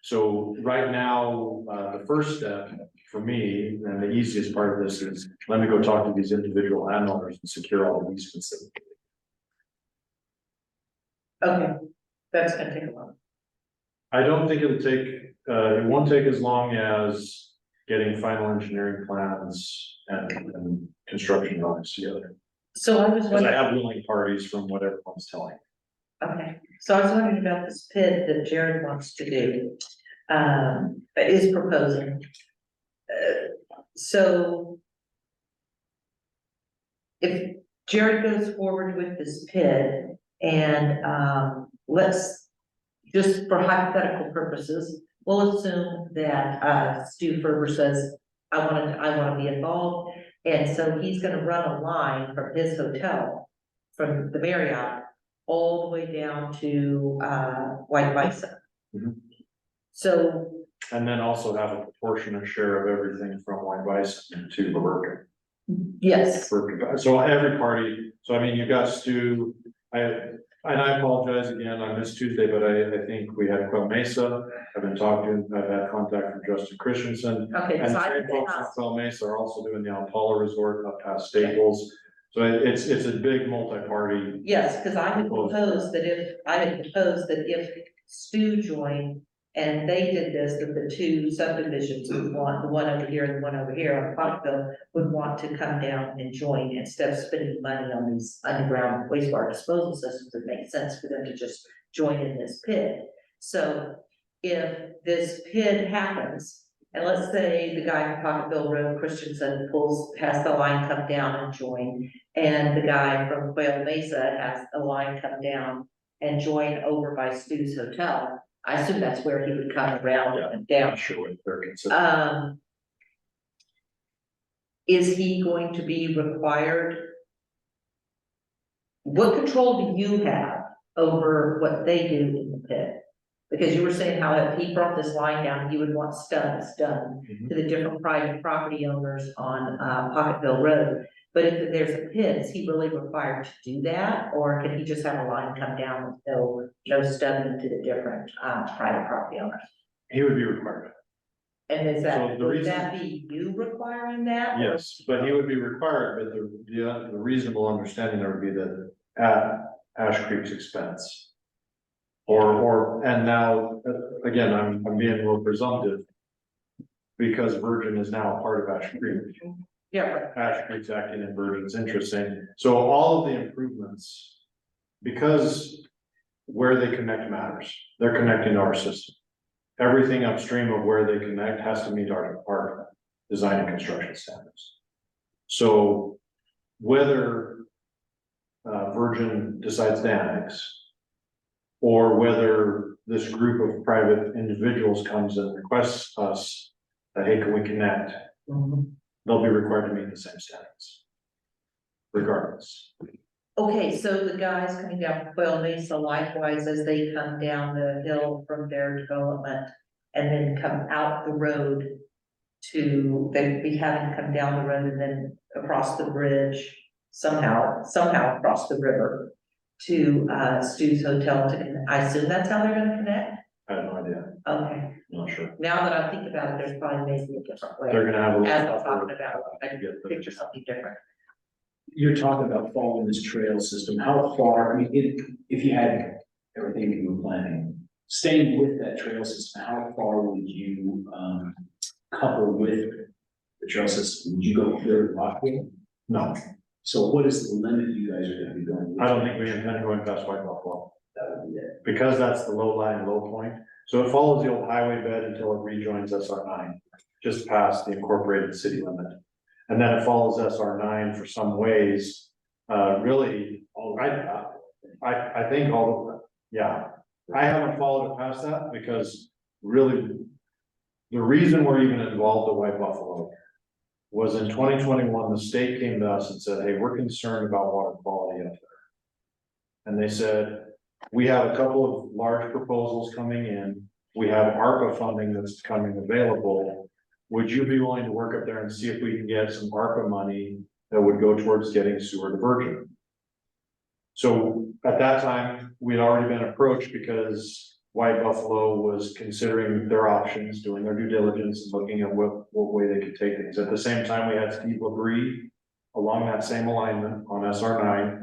[SPEAKER 5] So right now, the first step for me, and the easiest part of this is, let me go talk to these individual landowners and secure all the easements.
[SPEAKER 1] okay, that's gonna take a while.
[SPEAKER 5] I don't think it'll take, it won't take as long as getting final engineering plans and construction drawings together.
[SPEAKER 1] So I was
[SPEAKER 5] Because I
[SPEAKER 1] wondering,
[SPEAKER 5] have willing parties from what everyone's telling.
[SPEAKER 1] okay, so I was wondering about this pit that Jared wants to do, is proposing. So if Jared goes forward with this pit and, let's, just for hypothetical purposes, we'll assume that, Stu Ferber says, I wanna be involved. And so he's gonna run a line from his hotel, from the Marriott, all the way down to, White Bison.
[SPEAKER 5] Mhm.
[SPEAKER 1] So,
[SPEAKER 5] And then also have a proportionate share of everything from White Bison to Laverton.
[SPEAKER 1] yes,
[SPEAKER 5] So every party, so I mean, you've got Stu, and I apologize again, I missed Tuesday, but I think we had Quell Mesa, I've been talking, I've had contact from Justin Christensen.
[SPEAKER 1] okay,
[SPEAKER 5] And
[SPEAKER 1] so
[SPEAKER 5] the
[SPEAKER 1] I
[SPEAKER 5] same
[SPEAKER 1] can
[SPEAKER 5] folks at
[SPEAKER 1] ask,
[SPEAKER 5] Quell Mesa are also doing the Alpala Resort up past Staples. So it's a big multi-party.
[SPEAKER 1] yes, because I had proposed that if Stu joined, And they did this, that the two subdivisions would want, the one over here and the one over here on Parkville, would want to come down and join instead of spending money on these underground wastewater disposal systems. It makes sense for them to just join in this PID. So if this PID happens, and let's say the guy from Pocketville Road, Christensen, has the line come down and join, and the guy from Quail Mesa has a line come down and join over by Stu's Hotel, I assume that's where he would come around and down.
[SPEAKER 5] Not sure what they're considering.
[SPEAKER 1] Is he going to be required? What control do you have over what they do in the pit? Because you were saying how if he brought this line down, he would want studs done to the different private property owners on Pocketville Road. But if there's a pit, is he really required to do that? Or can he just have a line come down with no studding to the different private property owners?
[SPEAKER 5] He would be required.
[SPEAKER 1] And is
[SPEAKER 5] So
[SPEAKER 1] that,
[SPEAKER 5] the
[SPEAKER 1] would
[SPEAKER 5] reason-
[SPEAKER 1] that be you requiring that? or-
[SPEAKER 5] Yes, but he would be required, but the reasonable understanding there would be that at Ash Creek's expense. And now, again, I'm being a little presumptive. Because Virgin is now a part of Ash Creek.
[SPEAKER 1] Yeah, right.
[SPEAKER 5] Ash Creek's acting in Virgin's interest, and so all of the improvements. Because where they connect matters, they're connecting to our system. Everything upstream of where they connect has to meet our design and construction standards. So whether Virgin decides to annex, or whether this group of private individuals comes and requests us that, hey, can we connect?
[SPEAKER 1] Mhm.
[SPEAKER 5] They'll be required to meet the same standards. Regardless.
[SPEAKER 1] Okay, so the guys coming down from Quail Mesa likewise, as they come down the hill from their development and then come out the road they'd be having to come down the road and then across the bridge, somehow across the river to Stu's Hotel I assume that's how they're gonna connect?
[SPEAKER 5] I have no idea,
[SPEAKER 1] Okay,
[SPEAKER 5] I'm not sure.
[SPEAKER 1] now that I think about it, there's probably maybe a different way.
[SPEAKER 5] They're gonna have a.
[SPEAKER 1] As I'm talking about, I
[SPEAKER 5] to get the-
[SPEAKER 1] picture something different.
[SPEAKER 7] You're talking about following this trail system, how far, I mean, if you had everything you were planning, staying with that trail system, how far would you, couple with the trail system? Would you go clear to Rockville?
[SPEAKER 5] No,
[SPEAKER 7] So what is the limit you guys are gonna be going? with?
[SPEAKER 5] I don't think we intend going past White Buffalo,
[SPEAKER 7] That would be it.
[SPEAKER 5] because that's the low line, low point. So it follows the old highway bed until it rejoins SR9, just past the incorporated city limit. And then it follows SR9 for some ways, really, I think all of, yeah. I haven't followed it past that because really, the reason we're even involved at White Buffalo was in 2021, the state came to us and said, hey, we're concerned about water quality up there. And they said, we have a couple of large proposals coming in. We have ARPA funding that's coming available. Would you be willing to work up there and see if we can get some ARPA money that would go towards getting sewer to Virgin? So at that time, we'd already been approached because White Buffalo was considering their options, doing their due diligence and looking at what way they could take things. At the same time, we had Steve Labrie along that same alignment on SR9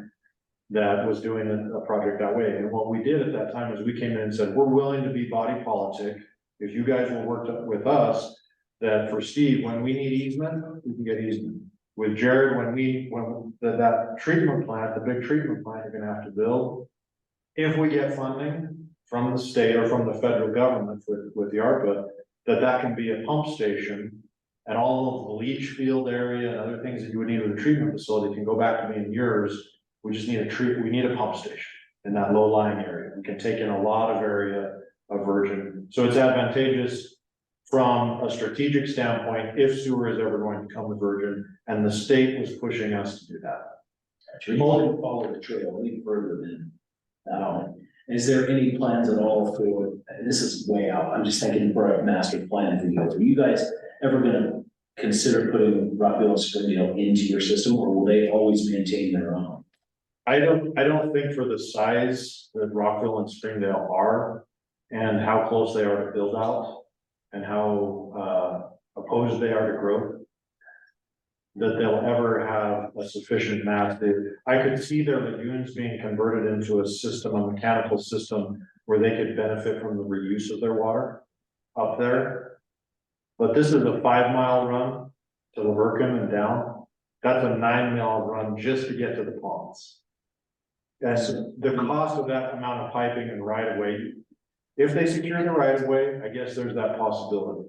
[SPEAKER 5] that was doing a project that way. And what we did at that time is we came in and said, we're willing to be body politic. If you guys will work with us, that for Steve, when we need easement, we can get easement. With Jared, when that treatment plant, the big treatment plant you're gonna have to build, if we get funding from the state or from the federal government with the ARPA, that can be a pump station. And all of the leach field area and other things that you would need with a treatment facility can go back to being yours. We just need we need a pump station in that low lying area. We can take in a lot of area of Virgin. So it's advantageous from a strategic standpoint, if sewer is ever going to come to Virgin, and the state was pushing us to do that.
[SPEAKER 7] You can follow the trail any further than, is there any plans at all for, and this is way out, I'm just thinking for a master plan for you guys. Are you guys ever gonna consider putting Rockville and Springdale into your system, or will they always maintain their own?
[SPEAKER 5] I don't think for the size that Rockville and Springdale are, and how close they are to build out, and how opposed they are to growth, that they'll ever have a sufficient mass. I could see their lagoons being converted into a system, a mechanical system where they could benefit from the reuse of their water up there. But this is a 5 mile run to Laverton and down. That's a 9 mile run just to get to the ponds. And so the cost of that amount of piping and right of way, if they secure the right of way, I guess there's that possibility.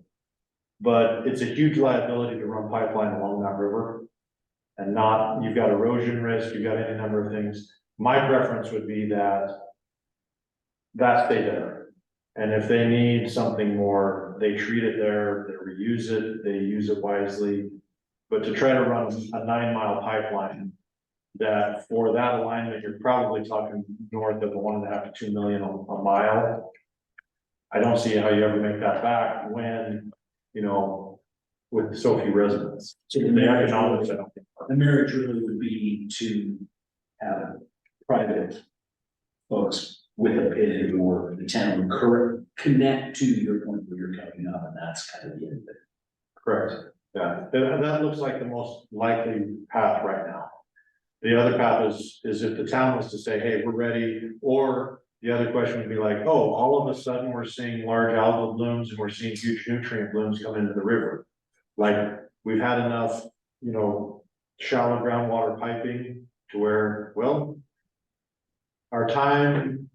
[SPEAKER 5] But it's a huge liability to run pipeline along that river. And not, you've got erosion risk, you've got any number of things. My preference would be that stay there. And if they need something more, they treat it there, they reuse it, they use it wisely. But to try to run a 9 mile pipeline, that for that alignment, you're probably talking north of 1.5 to 2 million a mile. I don't see how you ever make that back when, you know, with so few residents.
[SPEAKER 7] So
[SPEAKER 5] The economics, I don't think.
[SPEAKER 7] the marriage really would be to have private folks with a bid or the town connect to your point where you're coming up, and that's kind of the end of it.
[SPEAKER 5] Correct, yeah, that looks like the most likely path right now. The other path is if the town was to say, hey, we're ready, or the other question would be like, oh, all of a sudden we're seeing large algal blooms and we're seeing huge nutrient blooms come into the river. Like, we've had enough, you know, shallow groundwater piping to where, well, our time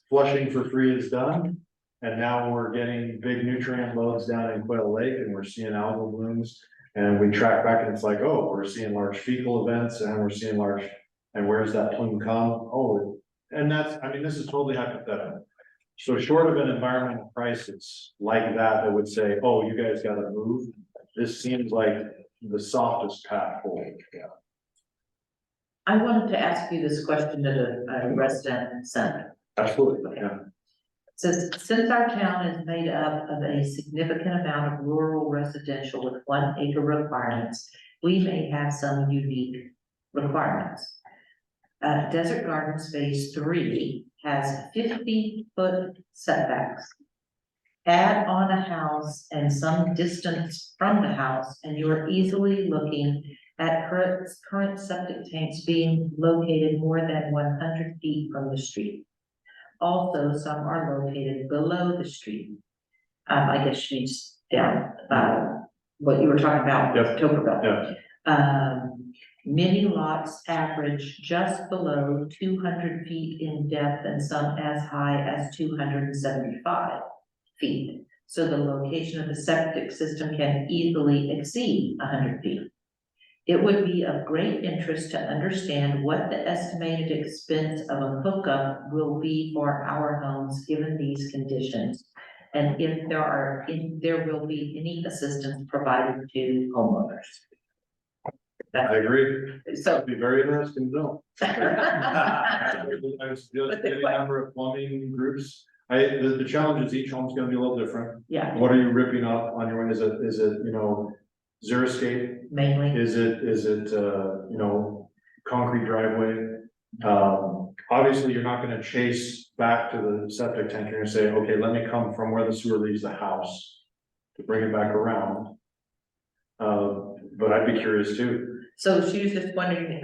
[SPEAKER 5] flushing for free is done. And now we're getting big nutrient loads down in Quail Lake and we're seeing algal blooms. And we track back and it's like, oh, we're seeing large fecal events and we're seeing large, and where's that plume come? Oh, and that's, I mean, this is totally hypothetical. So short of an environmental crisis like that would say, oh, you guys gotta move. This seems like the softest path forward. Yeah.
[SPEAKER 1] I wanted to ask you this question that a resident sent.
[SPEAKER 5] Absolutely, yeah.
[SPEAKER 1] Says, since our town is made up of a significant amount of rural residential with 1 acre requirements, we may have some unique requirements. Desert Gardens Phase 3 has 50-foot setbacks. Add on a house and some distance from the house, and you are easily looking at current septic tanks being located more than 100 feet from the street. Also, some are located below the street. I guess she's down, what you were talking about,
[SPEAKER 5] Yep.
[SPEAKER 1] Tokerville.
[SPEAKER 5] Yeah.
[SPEAKER 1] Many lots average just below 200 feet in depth and some as high as 275 feet. So the location of the septic system can easily exceed 100 feet. It would be of great interest to understand what the estimated expense of a hookup will be for our homes given these conditions. And if there will be any assistance provided to homeowners.
[SPEAKER 5] I agree.
[SPEAKER 1] So.
[SPEAKER 5] It'd be very interesting to know. I was just
[SPEAKER 1] But the
[SPEAKER 5] getting a number of plumbing groups. The challenge is each home's gonna be a little different.
[SPEAKER 1] Yeah,
[SPEAKER 5] What are you ripping up on your, is it, you know, xeriscape?
[SPEAKER 1] mainly.
[SPEAKER 5] Is it, you know, concrete driveway? Obviously, you're not gonna chase back to the septic tank. You're gonna say, okay, let me come from where the sewer leaves the house to bring it back around. But I'd be curious too.
[SPEAKER 1] So she was just wondering,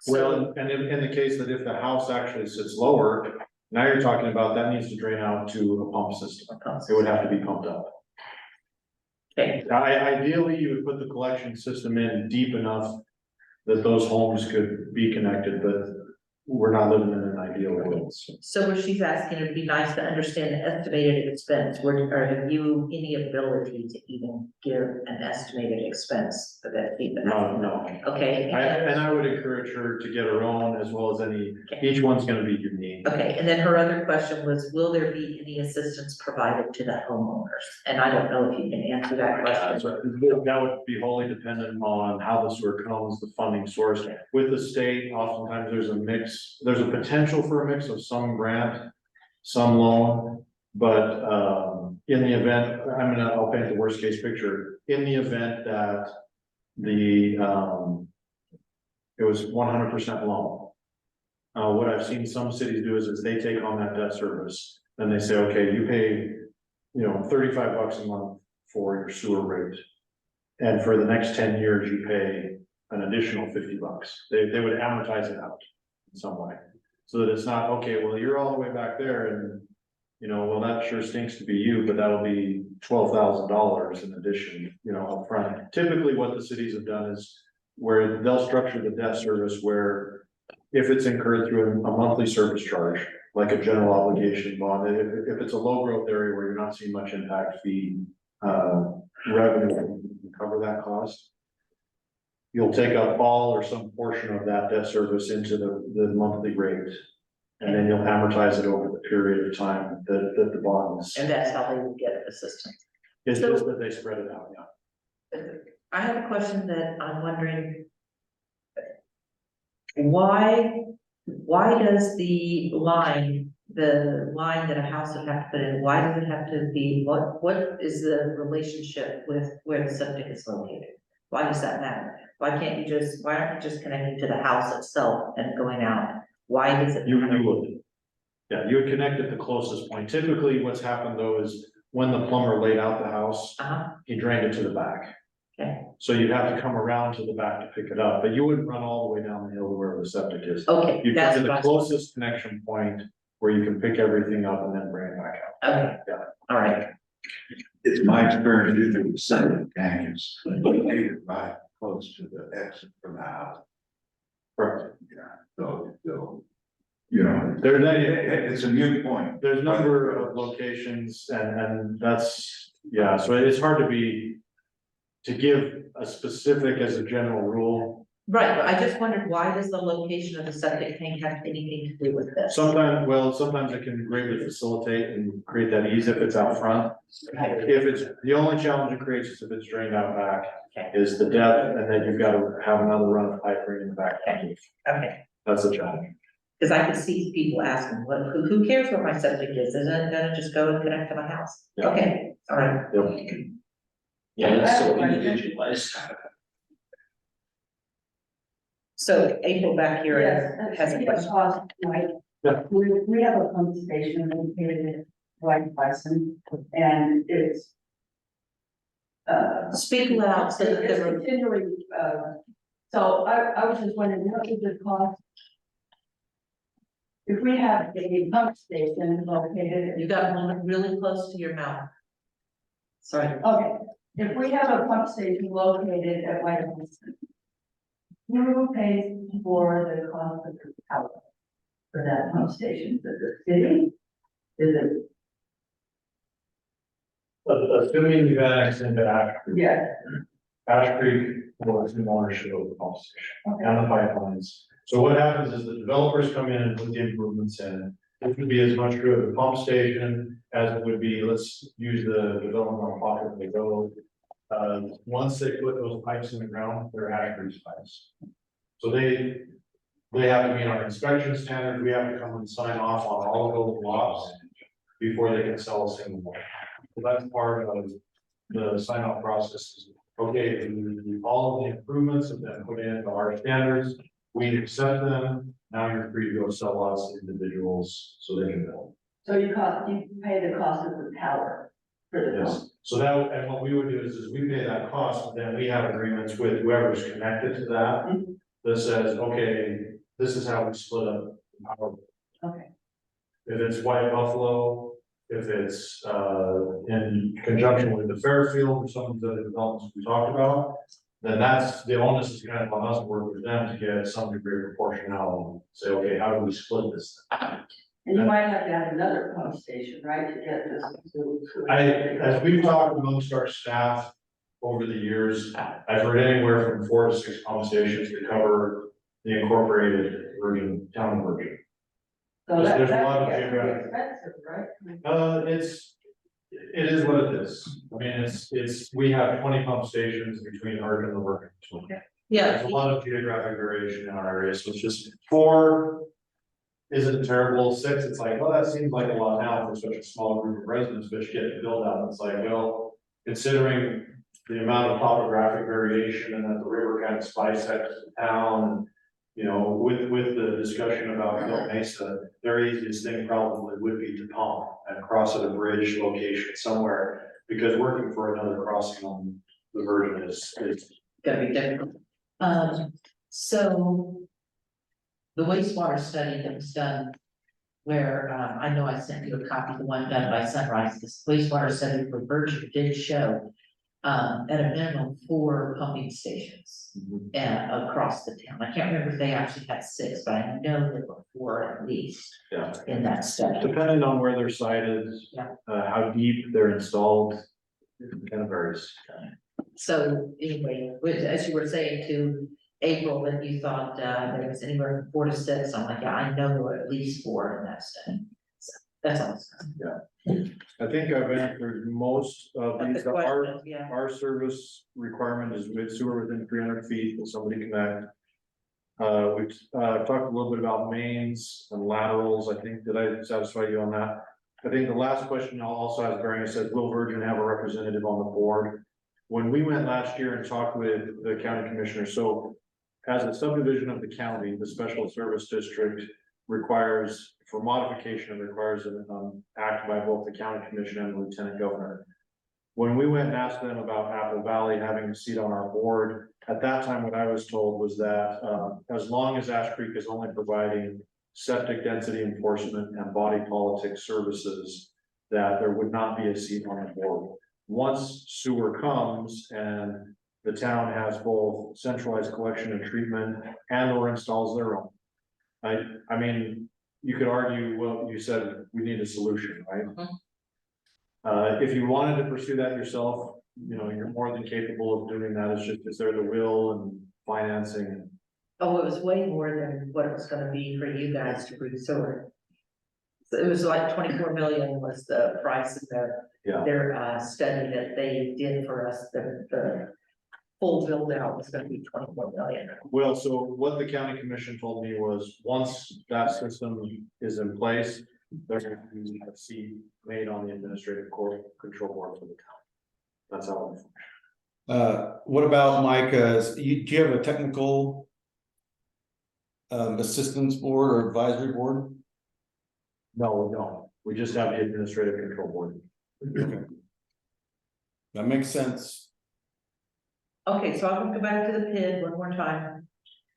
[SPEAKER 5] Well, and in the case that if the house actually sits lower, now you're talking about that needs to drain out to a pump system. It would have to be pumped up.
[SPEAKER 1] okay,
[SPEAKER 5] Ideally, you would put the collection system in deep enough that those homes could be connected, but we're not living in an ideal world.
[SPEAKER 1] so what she's asking, it'd be nice to understand the estimated expense, or have you any ability to even give an estimated expense for that even?
[SPEAKER 5] No.
[SPEAKER 1] Okay.
[SPEAKER 5] And I would encourage her to get her own as well as each one's gonna be unique.
[SPEAKER 1] Okay, and then her other question was, will there be any assistance provided to the homeowners? And I don't know if you can answer that
[SPEAKER 5] That's
[SPEAKER 1] question.
[SPEAKER 5] right. That would be wholly dependent on how the sewer comes, the funding source. With the state, oftentimes there's a mix, there's a potential for a mix of some grant, some loan. But in the event, I'll paint the worst case picture, in the event that it was 100% loan. What I've seen some cities do is they take on that debt service, then they say, okay, you pay, you know, $35 a month for your sewer rate. And for the next 10 years, you pay an additional $50. They would amortize it out in some way. So that it's not, okay, well, you're all the way back there and, you know, well, that sure stinks to be you, but that'll be $12,000 in addition, you know, upfront. Typically, what the cities have done is where they'll structure the debt service where if it's incurred through a monthly service charge, like a general obligation bond, if it's a low growth area where you're not seeing much impact fee, revenue to cover that cost. You'll take up all or some portion of that debt service into the monthly rate. And then you'll amortize it over the period of time that the bond is.
[SPEAKER 1] And that's how they will get assistance.
[SPEAKER 5] It's just that they spread it out, yeah.
[SPEAKER 1] I have a question that I'm wondering. Why does the line that a house would have to put in, why does it have to be, what is the relationship with where the septic is located? Why does that matter? Why aren't you just connecting to the house itself and going out? Why does it?
[SPEAKER 5] You would. Yeah, you would connect at the closest point. Typically, what's happened though is when the plumber laid out the house, he drained it to the back.
[SPEAKER 1] Okay.
[SPEAKER 5] So you'd have to come around to the back to pick it up, but you wouldn't run all the way down the hill to where the septic is.
[SPEAKER 1] Okay,
[SPEAKER 5] You
[SPEAKER 1] that's
[SPEAKER 5] come to
[SPEAKER 1] what
[SPEAKER 5] the
[SPEAKER 1] I-
[SPEAKER 5] closest connection point where you can pick everything up and then bring it back out.
[SPEAKER 1] Okay,
[SPEAKER 5] Yeah.
[SPEAKER 1] all right,
[SPEAKER 8] It's my experience, usually the septic tank is located right close to the exit from the house.
[SPEAKER 5] Correct.
[SPEAKER 8] Yeah, so, you know,
[SPEAKER 5] There's
[SPEAKER 8] it's a new point.
[SPEAKER 5] There's a number of locations and that's, yeah, so it's hard to give a specific as a general rule.
[SPEAKER 1] right, but I just wondered, why does the location of the septic tank have anything to do with this?
[SPEAKER 5] Sometimes it can greatly facilitate and create that ease if it's out front. If it's, the only challenge it creates is if it's drained out back, is the depth, and then you've got to have another run of pipe in the back.
[SPEAKER 1] Okay,
[SPEAKER 5] That's a challenge.
[SPEAKER 1] because I could see people asking, well, who cares where my septic is, isn't it gonna just go and connect to my house?
[SPEAKER 5] Yeah.
[SPEAKER 1] Okay, all right,
[SPEAKER 5] Yep.
[SPEAKER 7] Yeah, it's so individualized.
[SPEAKER 1] so April back here
[SPEAKER 9] Yes,
[SPEAKER 1] has a question.
[SPEAKER 9] cost, right?
[SPEAKER 5] Yeah.
[SPEAKER 9] We have a pump station located in White Bison, and it's.
[SPEAKER 1] Speak loud so that
[SPEAKER 9] It's
[SPEAKER 1] the,
[SPEAKER 9] continuing, so I was just wondering, what would it cost? If we have a pump station located.
[SPEAKER 1] you got one really close to your mouth. Sorry,
[SPEAKER 9] Okay, if we have a pump station located at White Bison. Who pays for the cost of the power for that pump station? Is it the city? Is it,
[SPEAKER 5] Assuming you've annexed into Ash Creek,
[SPEAKER 9] yes,
[SPEAKER 5] Ash Creek was in ownership of the pump station
[SPEAKER 9] okay,
[SPEAKER 5] and the pipelines. So what happens is the developers come in and put the improvements in. It would be as much true of the pump station as it would be, let's use the development on Pocket they go. Once they put those pipes in the ground, they're Ash Creek's pipes. So they have to meet our inspection standards, we have to come and sign off on all of those lots before they can sell a single one. So that's part of the sign off process. Okay, all of the improvements have been put into our standards, we accept them, now you're free to go sell lots to individuals so they can build.
[SPEAKER 9] so you pay the cost of the power for the pump.
[SPEAKER 5] Yes, so that, and what we would do is we pay that cost, but then we have agreements with whoever's connected to that. That says, okay, this is how we split up the power.
[SPEAKER 9] Okay,
[SPEAKER 5] If it's White Buffalo, if it's in conjunction with the Fairfield or some of the other developments we talked about. Then that's, the onus is kind of on us to work with them to get some degree of proportionality, say, okay, how do we split this?
[SPEAKER 9] and you might have to have another pump station, right, to get this to.
[SPEAKER 5] As we've talked amongst our staff over the years, I've heard anywhere from 4 to 6 pump stations to cover the incorporated version, town version.
[SPEAKER 9] So
[SPEAKER 5] there's a
[SPEAKER 9] that
[SPEAKER 5] lot of
[SPEAKER 9] gets pretty
[SPEAKER 5] geographic-
[SPEAKER 9] expensive, right?
[SPEAKER 5] It is what it is. I mean, we have 20 pump stations between Hardin and the working.
[SPEAKER 1] yeah,
[SPEAKER 5] There's a lot of geographic variation in our area, so it's just 4 isn't terrible, 6, it's like, well, that seems like a lot now for such a small group of residents, but you get to build out, it's like, well, considering the amount of topographic variation and that the river kind of bisects the town. You know, with the discussion about Hill Mesa, their easiest thing probably would be to pump and cross at a bridge location somewhere. Because working for another crossing on the Virgin is
[SPEAKER 1] gonna be different. So the wastewater study that was done. Where, I know I sent you a copy, the one done by Sunrise, this wastewater study for Berkshire did show. At a minimum 4 pumping stations, across the town, I can't remember if they actually had 6, but I know there were 4 at least.
[SPEAKER 5] Yeah.
[SPEAKER 1] In that study.
[SPEAKER 5] Depending on where they're sited,
[SPEAKER 1] Yeah.
[SPEAKER 5] how deep they're installed, it kind of varies.
[SPEAKER 1] So anyway, as you were saying to April, that you thought there was anywhere from 4 to 6, I'm like, yeah, I know there were at least 4 in that study. So that's all.
[SPEAKER 5] I think I've answered most of
[SPEAKER 1] That's
[SPEAKER 5] these.
[SPEAKER 1] the question, yeah.
[SPEAKER 5] Our service requirement is with sewer within 300 feet, will somebody connect? We've talked a little bit about mains and laterals. I think, did I satisfy you on that? I think the last question I'll also ask Barry, said, will Virgin have a representative on the board? When we went last year and talked with the county commissioner, so as a subdivision of the county, the special service district requires, for modification, it requires an act by both the county commission and the lieutenant governor. When we went and asked them about Apple Valley having a seat on our board, at that time, what I was told was that as long as Ash Creek is only providing septic density enforcement and body politic services, that there would not be a seat on the board. Once sewer comes and the town has both centralized collection and treatment and or installs their own. I mean, you could argue, well, you said we need a solution, right? If you wanted to pursue that yourself, you know, you're more than capable of doing that. It's just, is there the will and financing?
[SPEAKER 1] Oh, it was way more than what it was gonna be for you guys to bring sewer. So it was like 24 million was the price of
[SPEAKER 5] Yeah.
[SPEAKER 1] their study that they did for us, the full build out was gonna be 24 million.
[SPEAKER 5] Well, so what the county commission told me was, once that system is in place, they're going to be a seat made on the administrative court control board for the town. That's how.
[SPEAKER 4] What about Mike, do you have a technical assistance board or advisory board?
[SPEAKER 5] No, we don't. We just have the administrative control board.
[SPEAKER 4] Okay. That makes sense.
[SPEAKER 1] Okay, so I'm gonna go back to the PID one more time.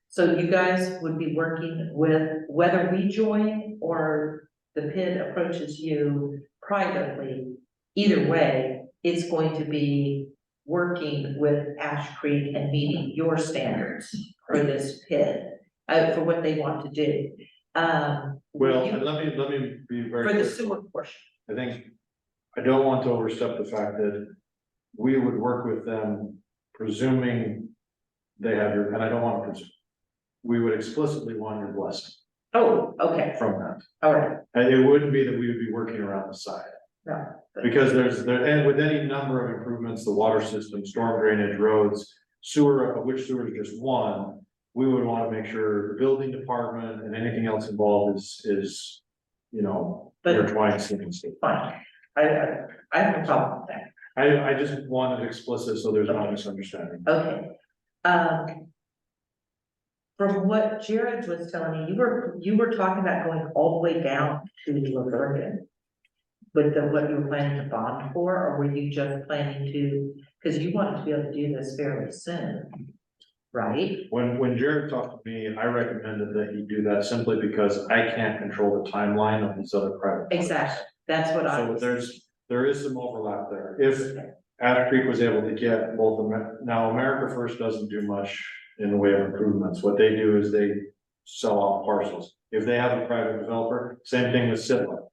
[SPEAKER 1] So you guys would be working with, whether we join or the PID approaches you privately, either way, it's going to be working with Ash Creek and meeting your standards for this PID, for what they want to do.
[SPEAKER 5] Well,
[SPEAKER 1] you-
[SPEAKER 5] and let me be very.
[SPEAKER 1] For the
[SPEAKER 5] clear.
[SPEAKER 1] sewer portion.
[SPEAKER 5] I think, I don't want to overstep the fact that we would work with them, presuming they have your, and I don't want to presume. We would explicitly want your blessing
[SPEAKER 1] Oh, okay,
[SPEAKER 5] from that.
[SPEAKER 1] all right,
[SPEAKER 5] And it wouldn't be that we would be working around the side.
[SPEAKER 1] no.
[SPEAKER 5] Because and with any number of improvements, the water system, storm drainage, roads, sewer, of which sewer is just one. We would want to make sure the building department and anything else involved is, you know,
[SPEAKER 1] But-
[SPEAKER 5] intertwined seamlessly.
[SPEAKER 1] Fine, I have no problem with that.
[SPEAKER 5] I just wanted explicit, so there's no misunderstanding.
[SPEAKER 1] Okay. From what Jared was telling me, you were talking about going all the way down to Laverton. With what you were planning to bond for, or were you just planning to, because you wanted to be able to do this fairly soon, right?
[SPEAKER 5] When Jared talked to me, I recommended that he do that simply because I can't control the timeline of these other private. projects.
[SPEAKER 1] Exactly, that's what I
[SPEAKER 5] So
[SPEAKER 1] was.
[SPEAKER 5] there is some overlap there. If Ash Creek was able to get both, now America First doesn't do much in the way of improvements. What they do is they sell off parcels. If they have a private developer, same thing with Sitla.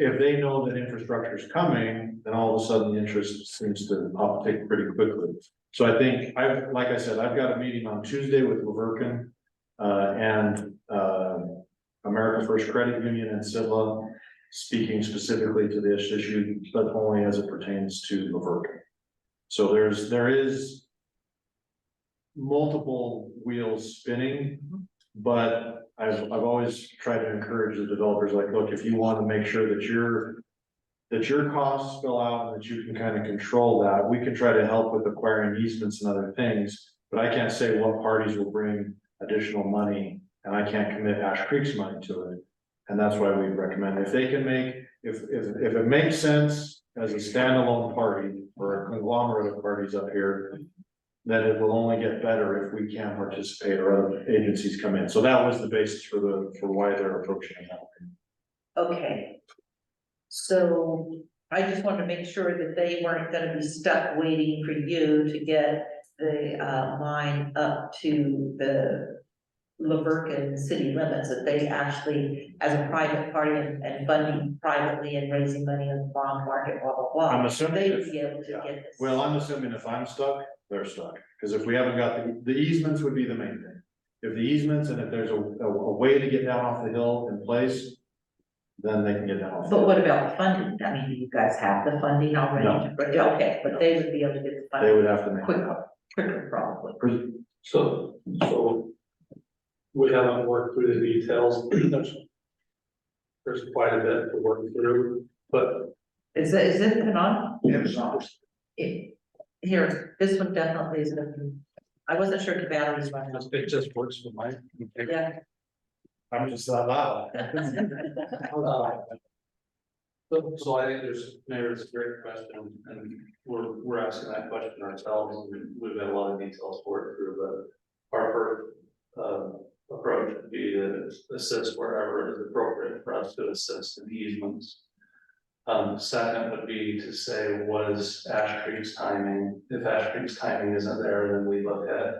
[SPEAKER 5] If they know that infrastructure is coming, then all of a sudden the interest seems to uptick pretty quickly. So I think like I said, I've got a meeting on Tuesday with Laverton, and America First Credit Union and Sitla, speaking specifically to this issue, but only as it pertains to Laverton. So there is multiple wheels spinning, but I've always tried to encourage the developers, like, look, if you want to make sure that your costs spill out and that you can kind of control that, we can try to help with acquiring easements and other things, but I can't say what parties will bring additional money, and I can't commit Ash Creek's money to it. And that's why we recommend, if they can make, if it makes sense as a standalone party or a conglomerate of parties up here, that it will only get better if we can participate or other agencies come in. So that was the basis for why they're approaching it that way.
[SPEAKER 1] Okay. So I just wanted to make sure that they weren't gonna be stuck waiting for you to get the line up to the Laverton city limits, that they actually, as a private party and funding privately and raising money in the bond market, blah, blah, blah.
[SPEAKER 5] I'm assuming
[SPEAKER 1] They
[SPEAKER 5] if-
[SPEAKER 1] would be able to get this.
[SPEAKER 5] Well, I'm assuming if I'm stuck, they're stuck, because if we haven't got the easements would be the main thing. If the easements and if there's a way to get down off the hill in place, then they can get down off. the
[SPEAKER 1] But
[SPEAKER 5] hill.
[SPEAKER 1] what about the funding? I mean, do you guys have the funding already?
[SPEAKER 5] No.
[SPEAKER 1] Okay, but they would be able to get the
[SPEAKER 5] They
[SPEAKER 1] funding
[SPEAKER 5] would have to make.
[SPEAKER 1] quicker probably.
[SPEAKER 2] So we haven't worked through the details. There's quite a bit to work through, but
[SPEAKER 1] Is it put on?
[SPEAKER 8] It's not.
[SPEAKER 1] Here, this one definitely is gonna be, I wasn't sure if the batteries running.
[SPEAKER 2] it just works for my.
[SPEAKER 1] Yeah.
[SPEAKER 5] I'm just that loud.
[SPEAKER 2] So I think there's a great question, and we're asking that question ourselves, and we've got a lot of details to work through, but our first approach would be to assist wherever it is appropriate for us to assist in easements. Second would be to say, what is Ash Creek's timing? If Ash Creek's timing isn't there, then we look at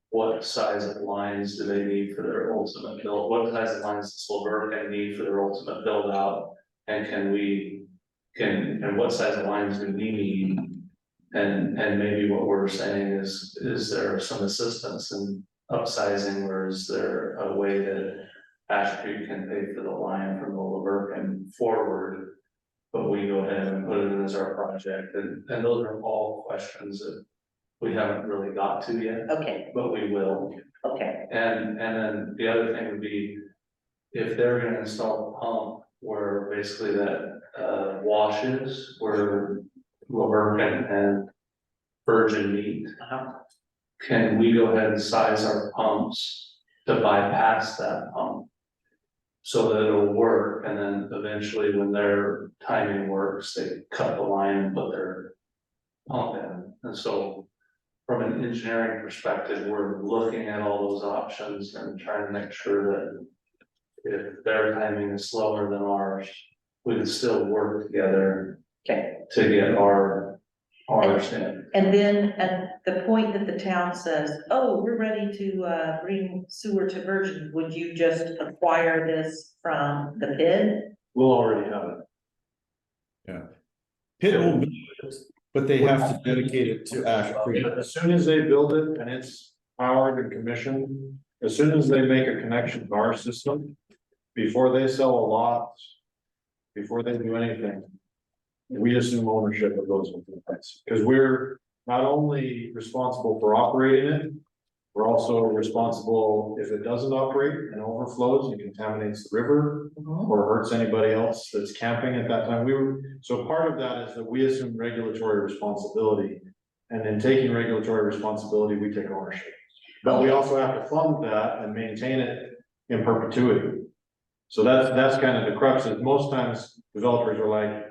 [SPEAKER 2] what size of lines do they need for their ultimate build? What size of lines does Silver need for their ultimate build out? And and what size of lines do we need? And maybe what we're saying is there some assistance in upsizing, or is there a way that Ash Creek can pay for the line from the Laverton forward? But we go ahead and put it in as our project, and those are all questions that we haven't really got to yet,
[SPEAKER 1] Okay,
[SPEAKER 2] but we will.
[SPEAKER 1] okay,
[SPEAKER 2] And then the other thing would be, if they're gonna install a pump where basically that washes where Laverton and Virgin meet,
[SPEAKER 1] uh-huh.
[SPEAKER 2] can we go ahead and size our pumps to bypass that pump? So that it'll work, and then eventually when their timing works, they cut the line and put their pump in. And so from an engineering perspective, we're looking at all those options and trying to make sure that if their timing is slower than ours, we can still work together
[SPEAKER 1] Okay.
[SPEAKER 2] to get our standard.
[SPEAKER 1] And then at the point that the town says, oh, we're ready to bring sewer to Virgin, would you just acquire this from the bid?
[SPEAKER 5] We'll already have it.
[SPEAKER 4] Pit will be, but they have to dedicate it to Ash Creek.
[SPEAKER 5] As soon as they build it and it's powered and commissioned, as soon as they make a connection to our system, before they sell a lot, before they do anything, we assume ownership of those implements, because we're not only responsible for operating it, we're also responsible if it doesn't operate and overflows and contaminates the river or hurts anybody else that's camping at that time. So part of that is that we assume regulatory responsibility. And in taking regulatory responsibility, we take ownership. But we also have to fund that and maintain it in perpetuity. So that's kind of the crux is most times developers are like,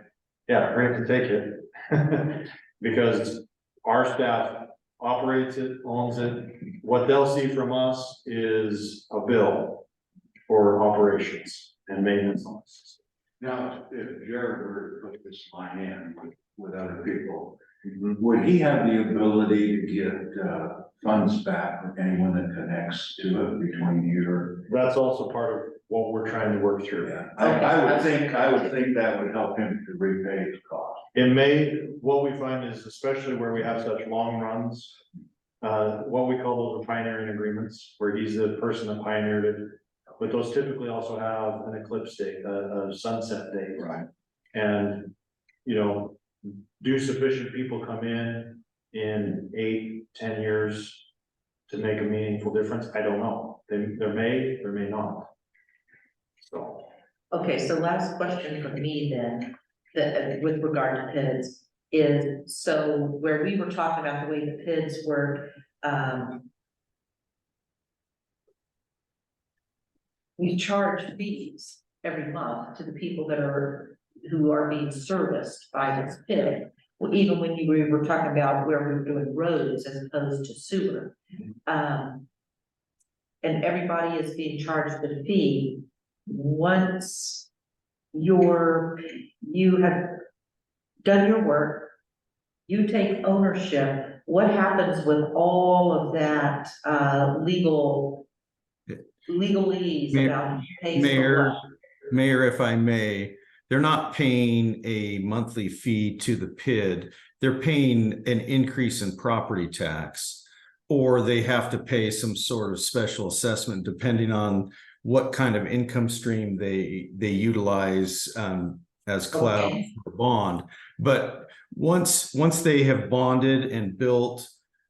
[SPEAKER 5] yeah, great to take it. Because our staff operates it, owns it. What they'll see from us is a bill for operations and maintenance on this.
[SPEAKER 8] Now, if Jared were to put this line in with other people, would he have the ability to get funds back from anyone that connects to it between here?
[SPEAKER 5] That's also part of what we're trying to work through.
[SPEAKER 8] Yeah, I would think that would help him to repay his cost.
[SPEAKER 5] In May, what we find is especially where we have such long runs, what we call those are pioneering agreements, where he's the person that pioneered it. But those typically also have an eclipse date, a sunset date.
[SPEAKER 8] Right.
[SPEAKER 5] And, you know, do sufficient people come in 8, 10 years to make a meaningful difference? I don't know. There may not. So.
[SPEAKER 1] Okay, so last question from me then, that with regard to PIDs, is so where we were talking about the way the PIDs work, we charge fees every month to the people who are being serviced by this PID. well, even when we were talking about where we were doing roads as opposed to sewer. And everybody is being charged the fee, once you have done your work, you take ownership, what happens with all of that, legalese about who pays for what?
[SPEAKER 4] Mayor, if I may, they're not paying a monthly fee to the PID. They're paying an increase in property tax, or they have to pay some sort of special assessment depending on what kind of income stream they utilize as collateral
[SPEAKER 1] Okay.
[SPEAKER 4] for bond. But once they have bonded and built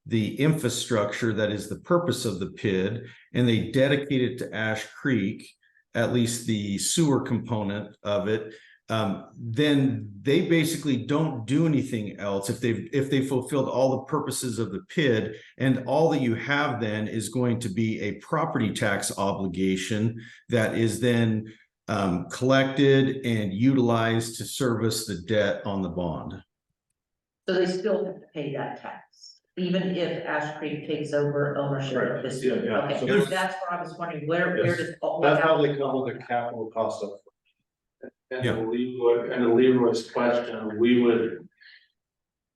[SPEAKER 4] the infrastructure that is the purpose of the PID, and they dedicate it to Ash Creek, at least the sewer component of it, then they basically don't do anything else if they fulfilled all the purposes of the PID, and all that you have then is going to be a property tax obligation that is then collected and utilized to service the debt on the bond.
[SPEAKER 1] So they still have to pay that tax, even if Ash Creek takes over ownership of this.
[SPEAKER 5] Yeah, yeah.
[SPEAKER 1] Okay,
[SPEAKER 5] So there's-
[SPEAKER 1] that's where I was wondering, where
[SPEAKER 5] Yes.
[SPEAKER 1] does?
[SPEAKER 5] That's how they come with the capital cost of.
[SPEAKER 2] And
[SPEAKER 4] Yeah.
[SPEAKER 2] to Leroy's question, we would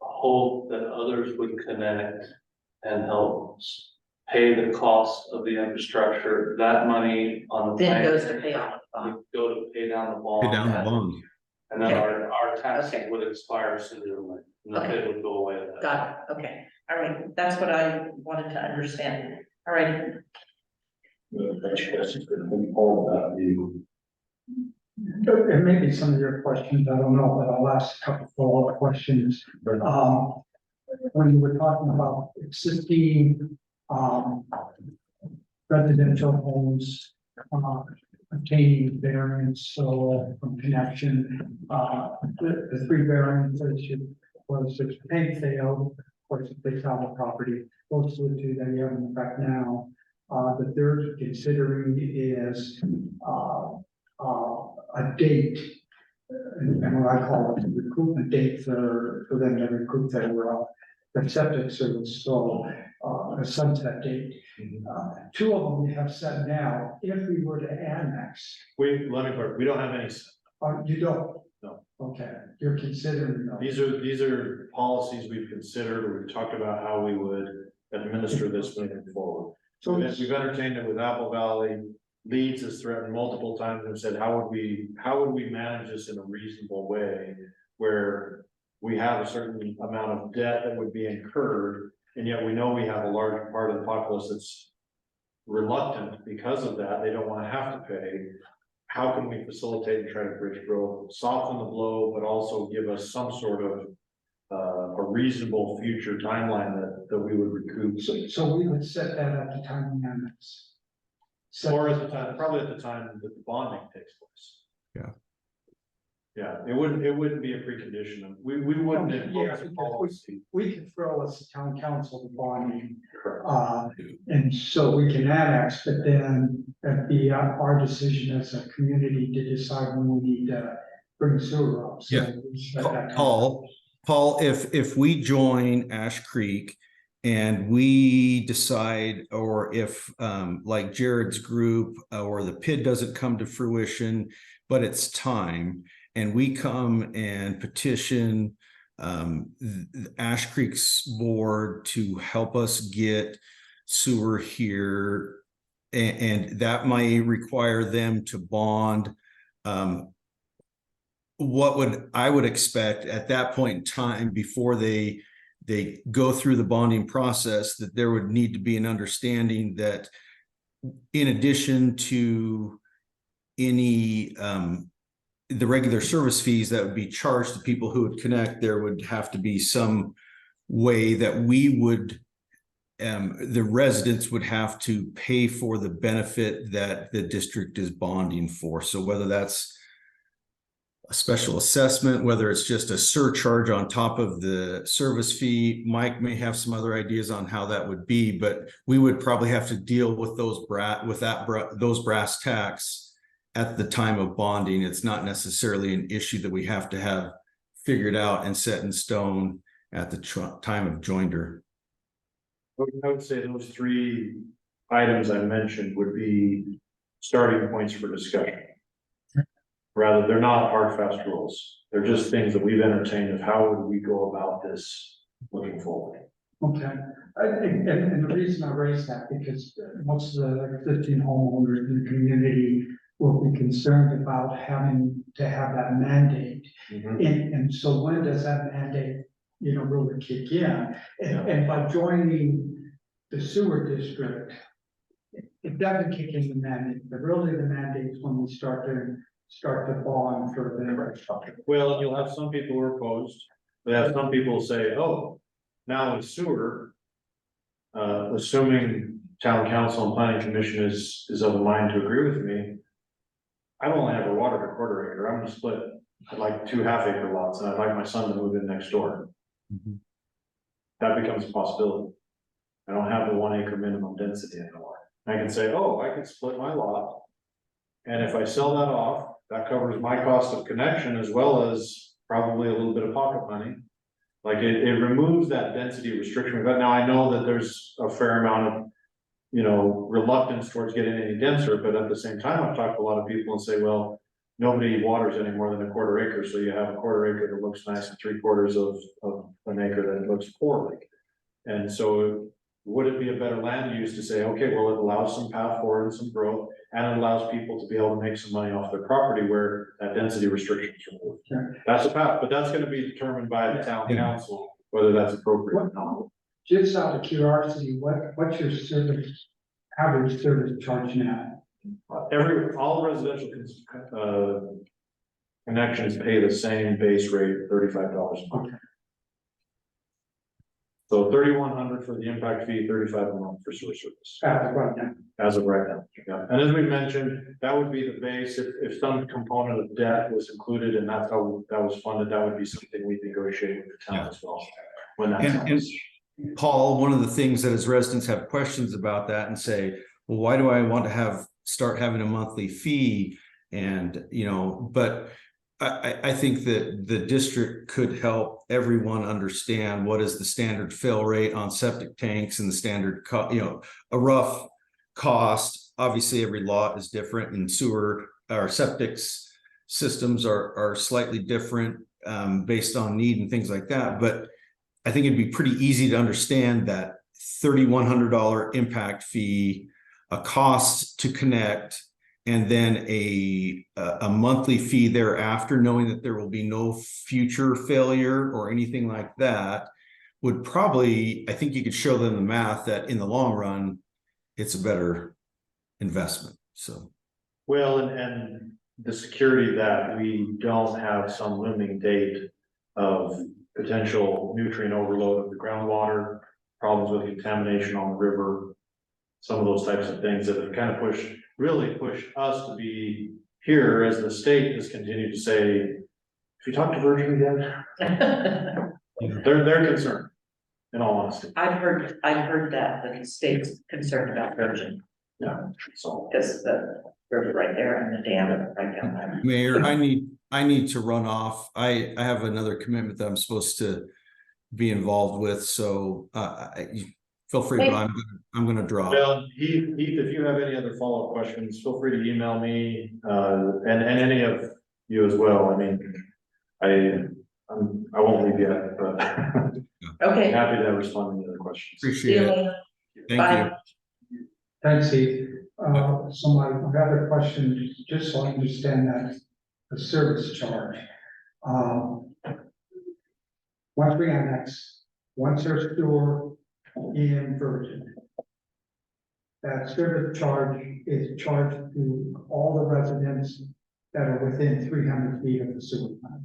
[SPEAKER 2] hope that others would connect and help pay the cost of the infrastructure. That money on the.
[SPEAKER 1] Then
[SPEAKER 2] bank
[SPEAKER 1] goes to pay off the bond.
[SPEAKER 2] would go to pay down the bond.
[SPEAKER 4] Pay down the bond.
[SPEAKER 2] And then
[SPEAKER 1] Okay.
[SPEAKER 2] our taxes
[SPEAKER 1] Okay.
[SPEAKER 2] would expire sooner than later, and the
[SPEAKER 1] Okay.
[SPEAKER 2] pay would go away at that.
[SPEAKER 1] Got it, okay, all right, that's what I wanted to understand, all right.
[SPEAKER 6] And maybe some of your questions, I don't know, but I'll ask a couple follow-up questions. When you were talking about existing, residential homes, obtaining variance, so from connection, the three variances was if they failed, of course, if they sell the property, those are the two that you have in effect now. The third considering is, a date, and what I call it, a recruitment date for them to recruit their septic service, so, a sunset date. Two of them we have set now, if we were to annex,
[SPEAKER 5] We don't have any,
[SPEAKER 6] you don't?
[SPEAKER 5] No.
[SPEAKER 6] Okay, you're considering those.
[SPEAKER 5] these are policies we've considered, we've talked about how we would administer this moving forward.
[SPEAKER 6] So,
[SPEAKER 5] We've entertained it with Apple Valley. Leeds has threatened multiple times and said, how would we manage this in a reasonable way? Where we have a certain amount of debt that would be incurred, and yet we know we have a large part of the populace that's reluctant because of that, they don't wanna have to pay. How can we facilitate and try to bridge growth, soften the blow, but also give us some sort of a reasonable future timeline that we would recoup?
[SPEAKER 6] so we would set that at the time we annex.
[SPEAKER 5] Or at the time, probably at the time that the bonding takes place.
[SPEAKER 4] Yeah.
[SPEAKER 5] Yeah, it wouldn't be a precondition of, we wouldn't
[SPEAKER 6] Yeah,
[SPEAKER 5] impose a
[SPEAKER 6] because
[SPEAKER 5] policy.
[SPEAKER 6] We could throw as a town council the bonding,
[SPEAKER 5] Correct.
[SPEAKER 6] and so we can annex, but then that'd be our decision as a community to decide when we need to bring sewer up. So
[SPEAKER 4] Yeah.
[SPEAKER 6] we set that time.
[SPEAKER 4] Paul, if we join Ash Creek and we decide, or if like Jared's group or the PID doesn't come to fruition, but it's time, and we come and petition Ash Creek's board to help us get sewer here, and that might require them to bond. What I would expect at that point in time, before they go through the bonding process, that there would need to be an understanding that in addition to any the regular service fees that would be charged to people who would connect, there would have to be some way that we would the residents would have to pay for the benefit that the district is bonding for. So whether that's a special assessment, whether it's just a surcharge on top of the service fee, Mike may have some other ideas on how that would be, but we would probably have to deal with those brass tacks at the time of bonding. It's not necessarily an issue that we have to have figured out and set in stone at the time of joinder.
[SPEAKER 5] I would say those three items I mentioned would be starting points for discussion. Rather, they're not hard, fast rules. They're just things that we've entertained of how would we go about this looking forward.
[SPEAKER 6] Okay, and the reason I raised that, because most of the existing homeowners in the community will be concerned about having to have that mandate. And so when does that mandate, really kick in? And by joining the sewer district, it doesn't kick in the mandate, but really the mandate is when we start to bond for the infrastructure.
[SPEAKER 5] Well, and you'll have some people who are opposed, but have some people say, oh, now with sewer. Assuming town council and planning commission is of a mind to agree with me. I don't only have a water to quarter acre, I'm gonna split, I'd like 2 half-acre lots, and I'd like my son to move in next door. That becomes a possibility. I don't have the 1 acre minimum density anymore. I can say, oh, I can split my lot. And if I sell that off, that covers my cost of connection as well as probably a little bit of pocket money. Like it removes that density restriction, but now I know that there's a fair amount of, reluctance towards getting any denser, but at the same time, I've talked to a lot of people and say, well, nobody waters any more than a quarter acre, so you have a quarter acre that looks nice and 3/4 of an acre that looks poorly. And so would it be a better land use to say, okay, well, it allows some path forward and some growth, and it allows people to be able to make some money off their property where that density restriction is removed.
[SPEAKER 6] Sure.
[SPEAKER 5] That's a path, but that's gonna be determined by the town council, whether that's appropriate or not.
[SPEAKER 6] Just out of curiosity, what's your average service charge now?
[SPEAKER 5] All residential connections pay the same base rate, $35 a month. So $3,100 for the impact fee, $35 a month for sewer service.
[SPEAKER 6] Right now.
[SPEAKER 5] As of right now, yeah. And as we mentioned, that would be the base. If some component of debt was included and that's how that was funded, that would be something we negotiate with the town as well. When that happens.
[SPEAKER 4] Paul, one of the things that as residents have questions about that and say, well, why do I want to start having a monthly fee? And, but I think that the district could help everyone understand what is the standard fill rate on septic tanks and the standard, a rough cost. Obviously, every lot is different, and sewer or septic systems are slightly different based on need and things like that. But I think it'd be pretty easy to understand that $3,100 impact fee, a cost to connect, and then a monthly fee thereafter, knowing that there will be no future failure or anything like that, would probably, I think you could show them the math that in the long run, it's a better investment. So,
[SPEAKER 5] well, and the security that we don't have some looming date of potential nutrient overload of the groundwater, problems with contamination on the river, some of those types of things that have kind of really pushed us to be here as the state has continued to say, if you talk to Virgin again, they're concerned, in all honesty.
[SPEAKER 1] I've heard that the state's concerned about Virgin,
[SPEAKER 5] Yeah, so.
[SPEAKER 1] because the river right there and the dam right down there.
[SPEAKER 4] Mayor, I need to run off. I have another commitment that I'm supposed to be involved with. So feel free, but I'm going to drop.
[SPEAKER 5] Well, Heath, if you have any other follow-up questions, feel free to email me, and any of you as well. I mean, I won't leave yet, but
[SPEAKER 1] Okay.
[SPEAKER 5] happy to respond to any other questions.
[SPEAKER 4] Appreciate it. Thank
[SPEAKER 1] Bye.
[SPEAKER 4] you.
[SPEAKER 6] Thanks, Heath. So my other question, just so I understand that, the service charge. Once we annex, once there's sewer in Virgin, that service charge is charged to all the residents that are within 300 feet of the sewer plant.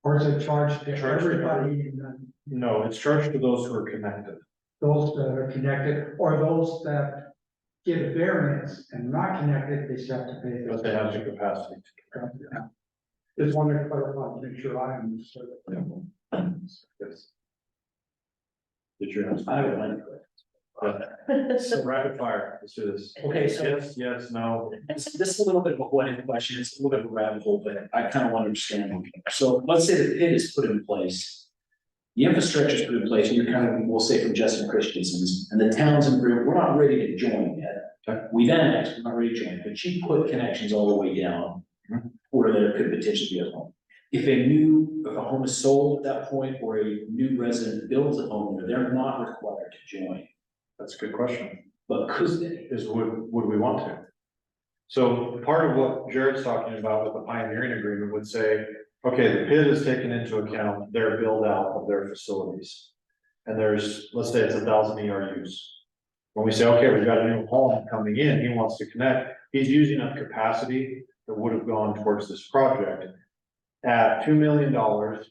[SPEAKER 6] Or is it charged to everybody in the,
[SPEAKER 5] No, it's charged to those who are connected.
[SPEAKER 6] those that are connected, or those that get a variance and not connected, they still have to pay.
[SPEAKER 5] But they have the capacity.
[SPEAKER 6] Just wanted to clarify, to make sure I understood.
[SPEAKER 5] Yes. Did you have?
[SPEAKER 7] I would like to.
[SPEAKER 5] So rapid fire, let's do this.
[SPEAKER 7] Okay, so-
[SPEAKER 5] Yes, yes, no.
[SPEAKER 7] This is a little bit of a what-if question, it's a little bit of a rabbit hole, but I kind of want to understand. So let's say the pit is put in place. The infrastructure is put in place, and you're kind of, we'll say from Justin Christensen's, and the towns and group, we're not ready to join yet. We then asked, we're not ready to join, but you put connections all the way down, where there could potentially be a home. If a home is sold at that point, or a new resident builds a home, there, they're not required to join,
[SPEAKER 5] That's a good question.
[SPEAKER 7] but could they?
[SPEAKER 5] Is would we want to? So part of what Jared's talking about with the pioneering agreement would say, okay, the PID is taken into account their build out of their facilities. And there's, let's say it's 1,000 ERUs. When we say, okay, we've got a new home coming in, he wants to connect, he's using up capacity that would have gone towards this project. At $2 million for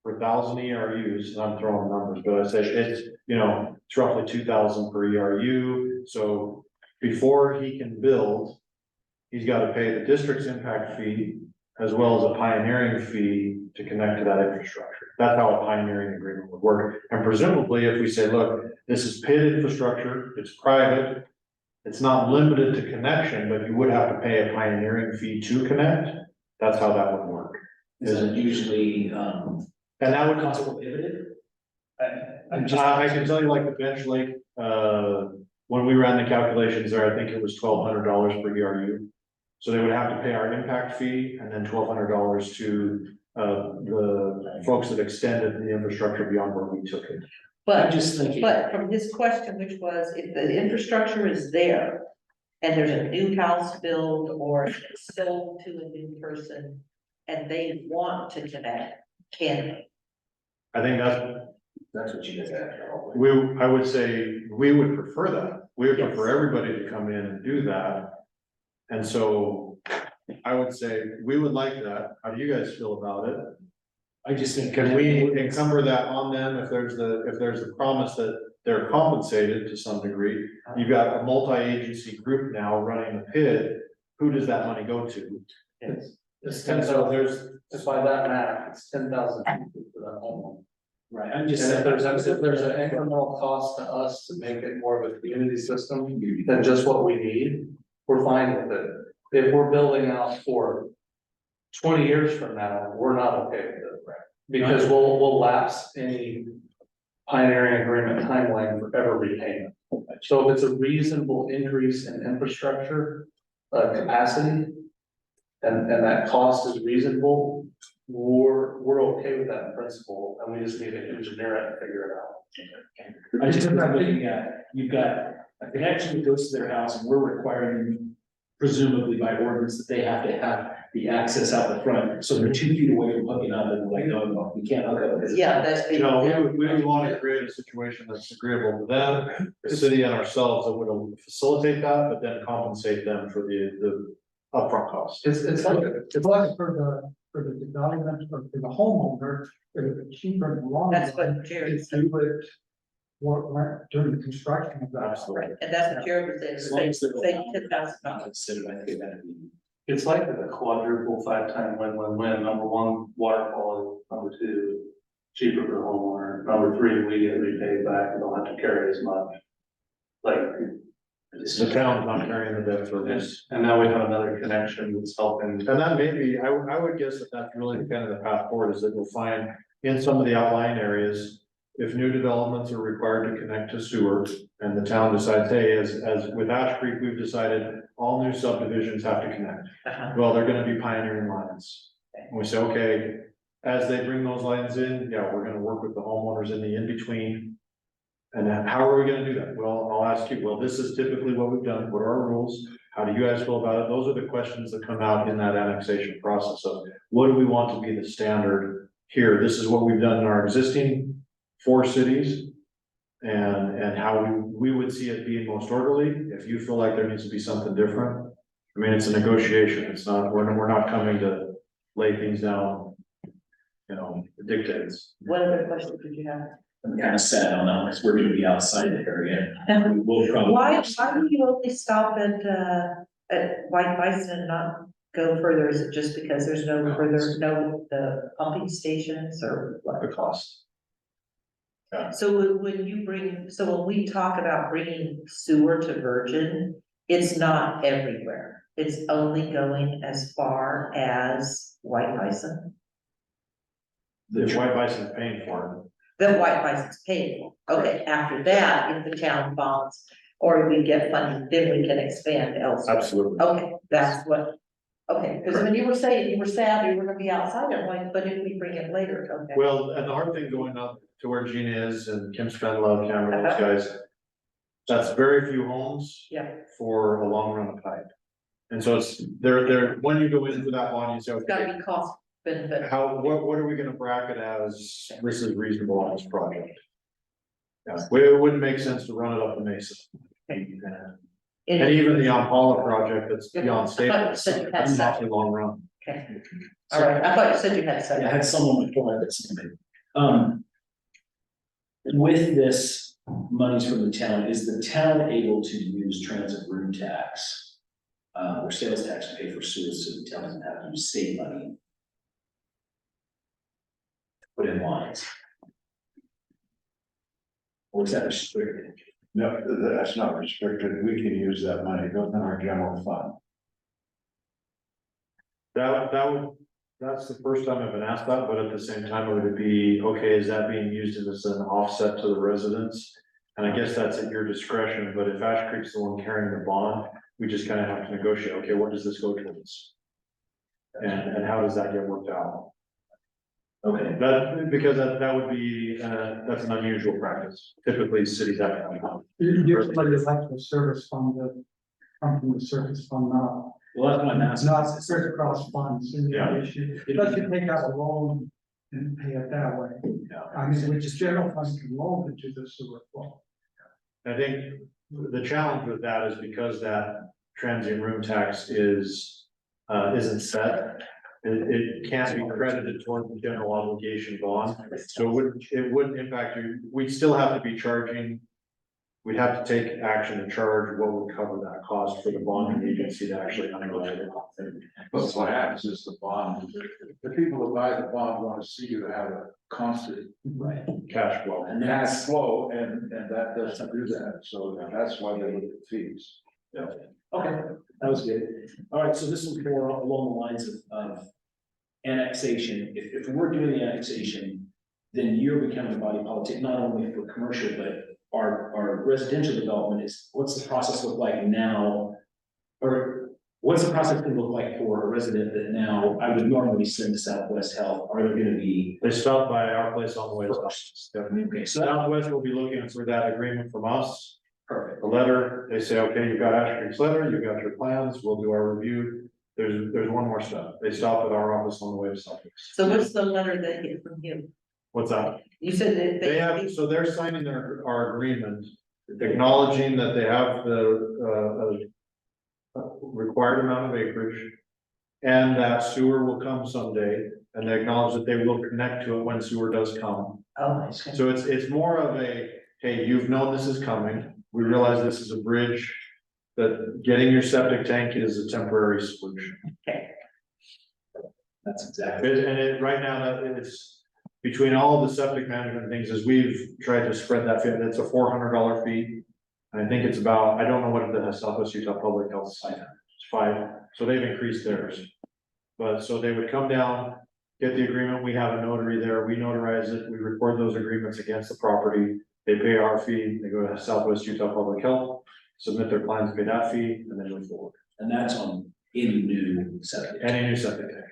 [SPEAKER 5] 1,000 ERUs, and I'm throwing numbers, but I say it's, it's roughly 2,000 per ERU. So before he can build, he's got to pay the district's impact fee as well as a pioneering fee to connect to that infrastructure. That's how a pioneering agreement would work. And presumably, if we say, look, this is PID infrastructure, it's private, it's not limited to connection, but you would have to pay a pioneering fee to connect. That's how that would work.
[SPEAKER 7] Is it usually,
[SPEAKER 5] And that would
[SPEAKER 7] cost prohibitive? I'm just.
[SPEAKER 5] I can tell you like the Bench Lake, when we ran the calculations there, I think it was $1,200 per ERU. So they would have to pay our impact fee and then $1,200 to, the folks that extended the infrastructure beyond where we took it.
[SPEAKER 7] I'm
[SPEAKER 1] But,
[SPEAKER 7] just thinking.
[SPEAKER 1] but from his question, which was, if the infrastructure is there and there's a new house built or it's sold to a new person and they want to connect, can they?
[SPEAKER 5] I think
[SPEAKER 7] That's what you guys have.
[SPEAKER 5] I would say, we would prefer that. We would prefer everybody to come in and do that. And so I would say, we would like that. How do you guys feel about it?
[SPEAKER 7] I just think.
[SPEAKER 5] Can we encumber that on them if there's the promise that they're compensated to some degree? You've got a multi-agency group now running the PID, who does that money go to?
[SPEAKER 2] It's
[SPEAKER 5] And so there's,
[SPEAKER 2] just by that math, it's 10,000 for that home.
[SPEAKER 7] Right, I'm
[SPEAKER 2] And
[SPEAKER 7] just
[SPEAKER 2] if
[SPEAKER 7] saying.
[SPEAKER 2] there's an incremental cost to us to make it more of a community system than just what we need, we're fine with it. If we're building out for 20 years from now, we're not okay with it. Because we'll lapse any pioneering agreement timeline for ever repayment. So if it's a reasonable increase in infrastructure, capacity, and that cost is reasonable, we're okay with that in principle, and we just need to engineer it and figure it out.
[SPEAKER 7] I just am looking at, you've got a connection that goes to their house and we're requiring them presumably by ordinance that they have to have the access out the front. So they're 2 feet away from hooking up and like, no, we can't hook up.
[SPEAKER 1] Yeah, that's.
[SPEAKER 5] we would want to create a situation that's agreeable to them, the city and ourselves, that would facilitate that, but then compensate them for the upfront costs.
[SPEAKER 2] It's like,
[SPEAKER 6] For the development or for the homeowner, it's cheaper in the long
[SPEAKER 1] That's
[SPEAKER 6] run
[SPEAKER 1] what Jared
[SPEAKER 6] to
[SPEAKER 1] said,
[SPEAKER 6] do it. During the construction of that.
[SPEAKER 5] Absolutely.
[SPEAKER 1] and that's what Jared was saying, say $10,000.
[SPEAKER 7] Considered, I think that'd be.
[SPEAKER 2] it's like a quadruple 5-time win-win-win. Number one, water quality. Number two, cheaper for the homeowner. Number three, we get repaid back and don't have to carry as much. Like,
[SPEAKER 5] The town's not carrying the debt service.
[SPEAKER 2] and now we have another connection that's helping.
[SPEAKER 5] And that may be, I would guess that that's really kind of the path forward, is that you'll find in some of the outlying areas, if new developments are required to connect to sewer, and the town decides, hey, as with Ash Creek, we've decided all new subdivisions have to connect.
[SPEAKER 1] Uh-huh.
[SPEAKER 5] Well, they're gonna be pioneering lines. And we say, okay, as they bring those lines in, yeah, we're gonna work with the homeowners in the in-between. And then how are we gonna do that? Well, I'll ask you, well, this is typically what we've done, what are our rules? How do you guys feel about it? Those are the questions that come out in that annexation process of, what do we want to be the standard here? This is what we've done in our existing 4 cities. And how we would see it being most orderly. If you feel like there needs to be something different, I mean, it's a negotiation. It's not, we're not coming to lay things down, dictates.
[SPEAKER 1] What other questions did you have?
[SPEAKER 7] I'm kind of sad on that one, because we're gonna be outside the area. We'll probably.
[SPEAKER 1] Why do you only stop at White Bison and not go further? Is it just because there's no further, the pumping stations or what?
[SPEAKER 5] The cost.
[SPEAKER 1] So when you bring, so when we talk about bringing sewer to Virgin, it's not everywhere. It's only going as far as White Bison.
[SPEAKER 5] The White Bison's paying for
[SPEAKER 1] The White Bison's paid for. Okay, after that, if the town bonds or we get funding, then we can expand
[SPEAKER 5] it,
[SPEAKER 1] elsewhere.
[SPEAKER 5] absolutely.
[SPEAKER 1] Okay, that's what, okay, because when you were saying, you were sad you were gonna be outside, I'm like, but if we bring it later, okay.
[SPEAKER 5] Well, and the hard thing going up to where Gina is and Kim Spenlow, Cameron, those guys, that's very few homes.
[SPEAKER 1] Yeah.
[SPEAKER 5] For a long run of pipe. And so it's, they're, when you go into that bond, you say,
[SPEAKER 1] It's gotta
[SPEAKER 5] okay,
[SPEAKER 1] be cost benefit.
[SPEAKER 5] what are we gonna bracket as, this is reasonable on this project? Yeah, it wouldn't make sense to run it up the Mesa. And even the Impala project that's beyond Staples, that's an awfully long run.
[SPEAKER 1] Okay, all right, I thought you said you had
[SPEAKER 7] Yeah, I
[SPEAKER 1] some.
[SPEAKER 7] had someone before I had something. With this monies from the town, is the town able to use transit room tax? Or sales tax to pay for sewers, so the town doesn't have to use state money? Put in lines. Or is that restricted?
[SPEAKER 8] No, that's not restricted. We can use that money, it goes in our general fund.
[SPEAKER 5] That's the first time I've been asked that, but at the same time, would it be, okay, is that being used as an offset to the residents? And I guess that's at your discretion, but if Ash Creek's the one carrying the bond, we just kind of have to negotiate, okay, what does this go towards? And how does that get worked out?
[SPEAKER 7] Okay,
[SPEAKER 5] Because that would be, that's an unusual practice. Typically, cities have to have.
[SPEAKER 6] Usually like the service fund, the come from the service fund now.
[SPEAKER 7] well, that's why I'm
[SPEAKER 6] It's
[SPEAKER 7] asking.
[SPEAKER 6] not, it's search across funds, and
[SPEAKER 5] Yeah.
[SPEAKER 6] the issue, unless you take out a loan and pay it that way. I mean, which is general fund can loan it to the sewer fund.
[SPEAKER 5] I think the challenge with that is because that transient room tax isn't set. It can't be credited toward the general obligation bond, so it wouldn't impact you. We'd still have to be charging. We'd have to take action to charge what would cover that cost for the bonding agency to actually underwrite it.
[SPEAKER 8] But what happens is the bond, the people that buy the bond want to see you have a constant
[SPEAKER 7] Right,
[SPEAKER 5] Cash flow.
[SPEAKER 7] and
[SPEAKER 8] cash
[SPEAKER 7] that's,
[SPEAKER 8] flow, and that doesn't do that, so that's why they look at fees.
[SPEAKER 7] okay, that was good. All right, so this is more along the lines of annexation. If we're doing the annexation, then you're becoming a body politic, not only for commercial, but our residential development is, what's the process look like now? Or what's the process gonna look like for a resident that now I would normally send to Southwest Health? Are there gonna be?
[SPEAKER 5] They stop by our place on the way to
[SPEAKER 7] First.
[SPEAKER 5] Southwest.
[SPEAKER 7] Okay, so that,
[SPEAKER 5] Southwest will be looking for that agreement from us.
[SPEAKER 7] perfect.
[SPEAKER 5] The letter, they say, okay, you've got Ash Creek's letter, you've got your plans, we'll do our review. There's one more step. They stop at our office on the way to Southwest.
[SPEAKER 1] So what's the letter they get from you?
[SPEAKER 5] What's that?
[SPEAKER 1] You said that
[SPEAKER 5] They have, so they're signing our agreement, acknowledging that they have the required amount of acreage. And that sewer will come someday, and they acknowledge that they will connect to it when sewer does come.
[SPEAKER 1] Oh, that's good.
[SPEAKER 5] So it's more of a, hey, you've known this is coming, we realize this is a bridge. That getting your septic tank is a temporary solution.
[SPEAKER 7] That's exactly.
[SPEAKER 5] Right now, that it's between all of the septic management things, as we've tried to spread that fee, it's a $400 fee. And I think it's about, I don't know what the Southwest Utah Public Health site, it's 5, so they've increased theirs. But so they would come down, get the agreement, we have a notary there, we notarize it, we record those agreements against the property. They pay our fee, they go to Southwest Utah Public Health, submit their plans, pay that fee, and then move forward.
[SPEAKER 7] And that's on any new septic.
[SPEAKER 5] Any new septic tank.